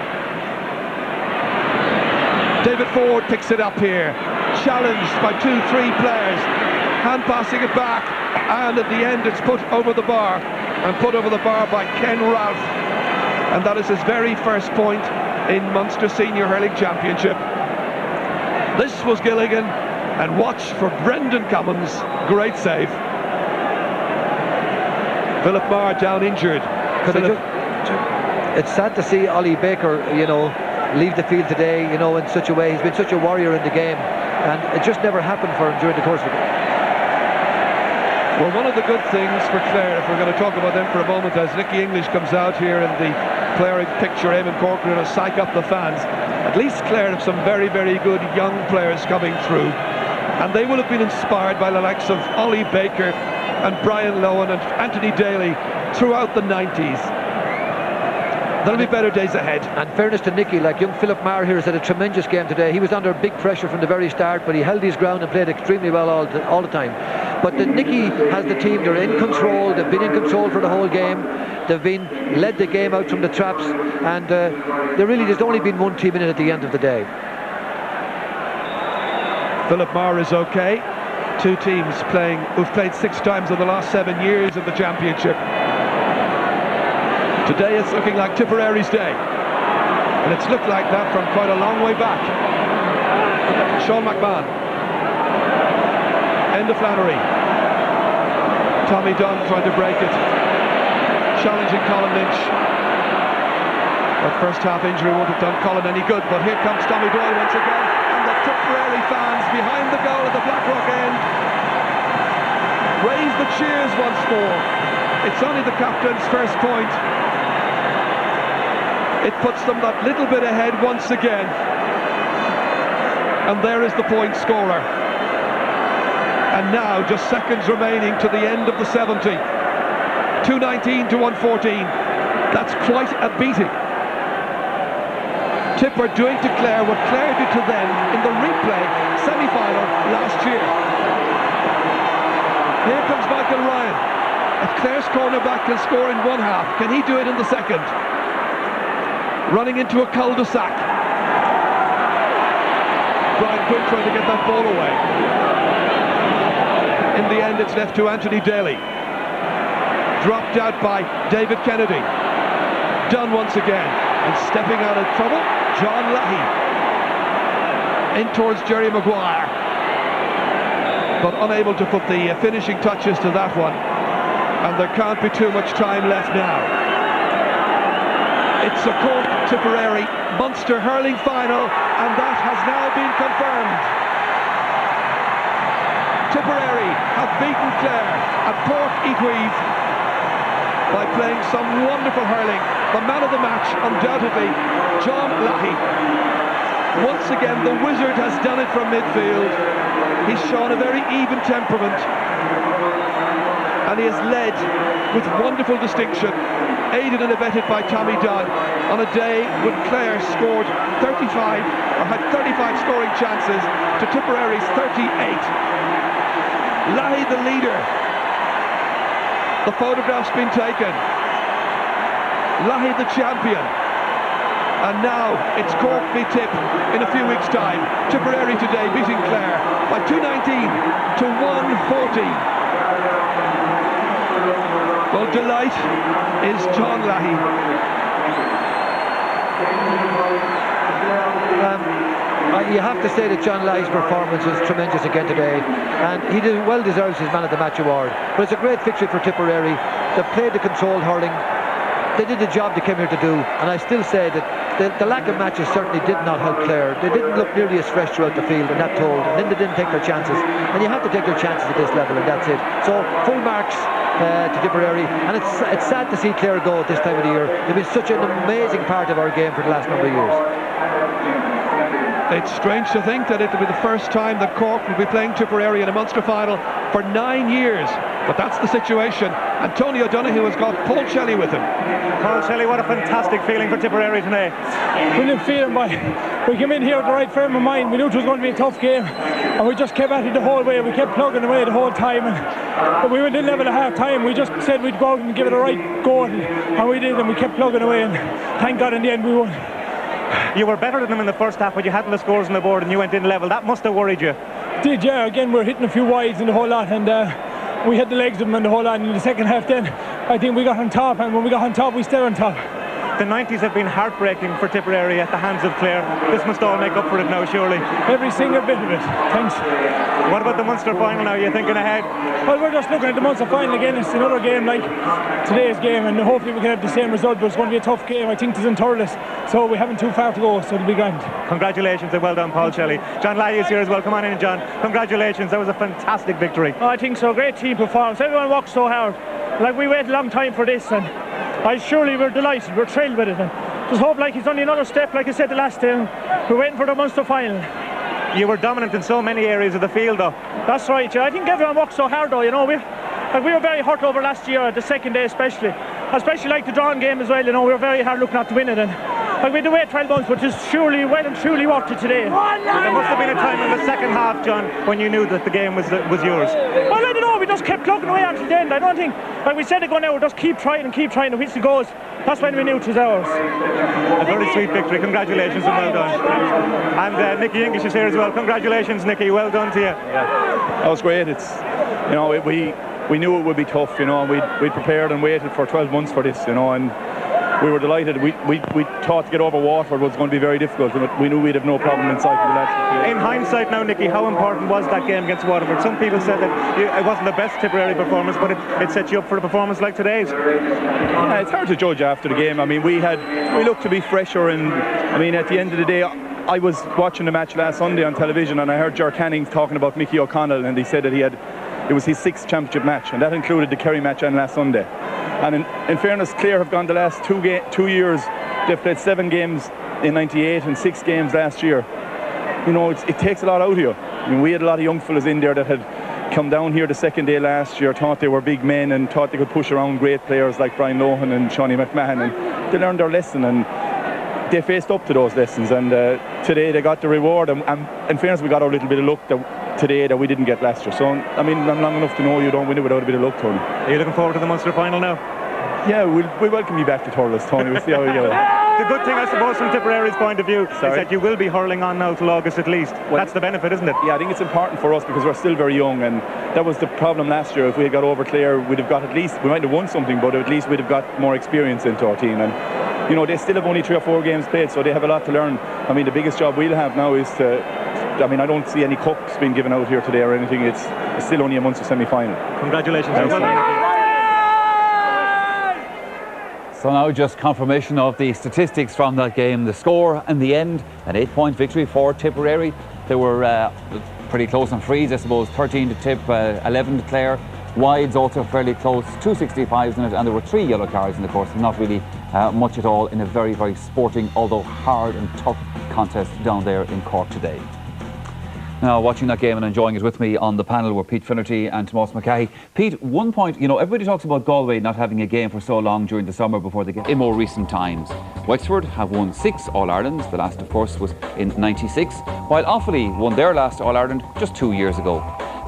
David Ford picks it up here, challenged by 2-3 players, hand passing it back, and at the end it's put over the bar, and put over the bar by Ken Ralph, and that is his very first point in Munster Senior Hurling Championship. This was Gilligan, and watch for Brendan Cummins, great save. Philip Marr down injured. It's sad to see Ollie Baker, you know, leave the field today, you know, in such a way. He's been such a warrior in the game, and it just never happened for him during the course of it. Well, one of the good things for Clare, if we're going to talk about them for a moment, as Nicky English comes out here in the Clare picture, Eamon Corcoran to psych up the fans, at least Clare have some very, very good young players coming through, and they will have been inspired by the likes of Ollie Baker and Brian Lowen and Anthony Daly throughout the 90s. There'll be better days ahead. And fairness to Nicky, like young Philip Marr here has had a tremendous game today. He was under big pressure from the very start, but he held his ground and played extremely well all the time. But Nicky has the team, they're in control, they've been in control for the whole game, they've led the game out from the traps, and there's only been one team in it at the end of the day. Philip Marr is okay. Two teams who've played 6 times in the last 7 years of the championship. Today it's looking like Tipperary's day, and it's looked like that from quite a long way back. Sean McMahon, Enda Flannery, Tommy Dunn trying to break it, challenging Colin Lynch. That first half injury won't have done Colin any good, but here comes Tommy Doyle once again, and the Tipperary fans behind the goal at the Blackrock end raise the cheers once more. It's only the captain's first point. It puts them that little bit ahead once again. And there is the point scorer. And now just seconds remaining to the end of the 70. 2:19 to 1:14. That's quite a beating. Tipper doing to Clare what Clare did to them in the replay semi-final last year. Here comes Michael Ryan. If Clare's cornerback can score in one half, can he do it in the second? Running into a cul-de-sac. Brian Quinn trying to get that ball away. In the end, it's left to Anthony Daly. Dropped out by David Kennedy. Done once again. And stepping out of trouble, John Leahy. In towards Jerry Maguire. But unable to put the finishing touches to that one. And there can't be too much time left now. It's a Cork Tipperary Munster hurling final, and that has now been confirmed. Tipperary have beaten Clare at Páirc Uí Chaoimh by playing some wonderful hurling. The man of the match, undoubtedly, John Leahy. Once again, the wizard has done it from midfield. He's shown a very even temperament, and he has led with wonderful distinction, aided and abetted by Tommy Dunn, on a day when Clare scored 35, or had 35 scoring chances to Tipperary's 38. Leahy the leader. The photograph's been taken. Leahy the champion. And now it's Cork v Tip in a few weeks' time. Tipperary today beating Clare by 2:19 to 1:14. Well, delight is John Leahy. You have to say that John Leahy's performance was tremendous again today, and he well deserves his Man of the Match award. But it's a great victory for Tipperary. They played the controlled hurling. They did the job they came here to do, and I still say that the lack of matches certainly did not help Clare. They didn't look nearly as fresh throughout the field, and that told. And then they didn't take their chances, and you have to take their chances at this level, and that's it. So full marks to Tipperary, and it's sad to see Clare go at this time of the year. They've been such an amazing part of our game for the last number of years. It's strange to think that it'll be the first time that Cork will be playing Tipperary in a Munster final for 9 years. But that's the situation. And Tony O'Donoghue has got Paul Shelley with him. Paul Shelley, what a fantastic feeling for Tipperary today. Brilliant feeling, boy. We came in here with the right frame of mind. We knew it was going to be a tough game, and we just kept at it the whole way. We kept plugging away the whole time, and we went in level at half time. We just said we'd go out and give it a right go, and we did, and we kept plugging away, and thank God in the end we won. You were better than them in the first half, but you hadn't the scores on the board and you went in level. That must have worried you. Did, yeah. Again, we were hitting a few wides and the whole lot, and we had the legs of them and the whole lot. And in the second half then, I think we got on top, and when we got on top, we stayed on top. The 90s have been heartbreaking for Tipperary at the hands of Clare. This must all make up for it now, surely. Every single bit of it. Thanks. What about the Munster final now? Are you thinking ahead? Well, we're just looking at the Munster final again. It's another game like today's game, and hopefully we can have the same result, but it's going to be a tough game. I think it's in Thurles, so we haven't too far to go, so it'll be grand. Congratulations and well done, Paul Shelley. John Lally is here as well. Come on in, John. Congratulations. That was a fantastic victory. Oh, I think so. Great team performance. Everyone worked so hard. Like, we waited a long time for this, and surely we're delighted. We're thrilled with it. And just hope like it's only another step, like I said the last time. We're waiting for the Munster final. You were dominant in so many areas of the field, though. That's right, yeah. I think everyone worked so hard, though. You know, we were very hurt over last year, the second day especially like the drawn game as well. You know, we were very hard looking at to win it, and like, we had to wait 12 months, but just surely well and truly worked it today. There must have been a time in the second half, John, when you knew that the game was yours. Well, I don't know. We just kept plugging away until the end. I don't think, like we said, going out, just keep trying, and which it goes. That's when we knew it was ours. A very sweet victory. Congratulations and well done. And Nicky English is here as well. Congratulations, Nicky. Well done to you. Yeah, that was great. It's, you know, we knew it would be tough, you know, and we'd prepared and waited for 12 months for this, you know, and we were delighted. We thought to get over Waterford was going to be very difficult, but we knew we'd have no problem inside. In hindsight now, Nicky, how important was that game against Waterford? Some people said that it wasn't the best Tipperary performance, but it set you up for a performance like today's. Yeah, it's hard to judge after the game. I mean, we looked to be fresher, and I mean, at the end of the day, I was watching the match last Sunday on television, and I heard Ger Canning talking about Mickey O'Connell, and he said that it was his 6th championship match, and that included the Kerry match and last Sunday. And in fairness, Clare have gone the last 2 years. They've played 7 games in '98 and 6 games last year. You know, it takes a lot out of you. I mean, we had a lot of young fellas in there that had come down here the second day last year, thought they were big men and thought they could push around great players like Brian Lohan and Shawnee McMahon, and they learned their lesson, and they faced up to those lessons, and today they got the reward, and in fairness, we got a little bit of luck today that we didn't get last year. So I mean, I'm long enough to know you don't win it without a bit of luck, Tony. Are you looking forward to the Munster final now? Yeah, we welcome you back to Thurles, Tony. We'll see how we get on. The good thing, I suppose, from Tipperary's point of view is that you will be hurling on now till August at least. Well, that's the benefit, isn't it? Yeah, I think it's important for us because we're still very young, and that was the problem last year. If we had got over Clare, we'd have got at least, we might have won something, but at least we'd have got more experience into our team. And you know, they still have only 3 or 4 games played, so they have a lot to learn. I mean, the biggest job we'll have now is I mean, I don't see any cups being given out here today or anything. It's still only a Munster semi-final. Congratulations. So now just confirmation of the statistics from that game. The score in the end, an 8-point victory for Tipperary. They were pretty close on frees, I suppose. 13 to Tip, 11 to Clare. Wides also fairly close, 2 65s in it, and there were 3 yellow cards in the course. Not really much at all in a very, very sporting, although hard and tough contest down there in Cork today. Now, watching that game and enjoying it with me on the panel were Pete Finnerty and Tomás McCahey. Pete, one point, you know, everybody talks about Galway not having a game for so long during the summer before they get in more recent times. Wexford have won 6 All-Irelands, the last, of course, was in '96, while Offaly won their last All-Ireland just 2 years ago.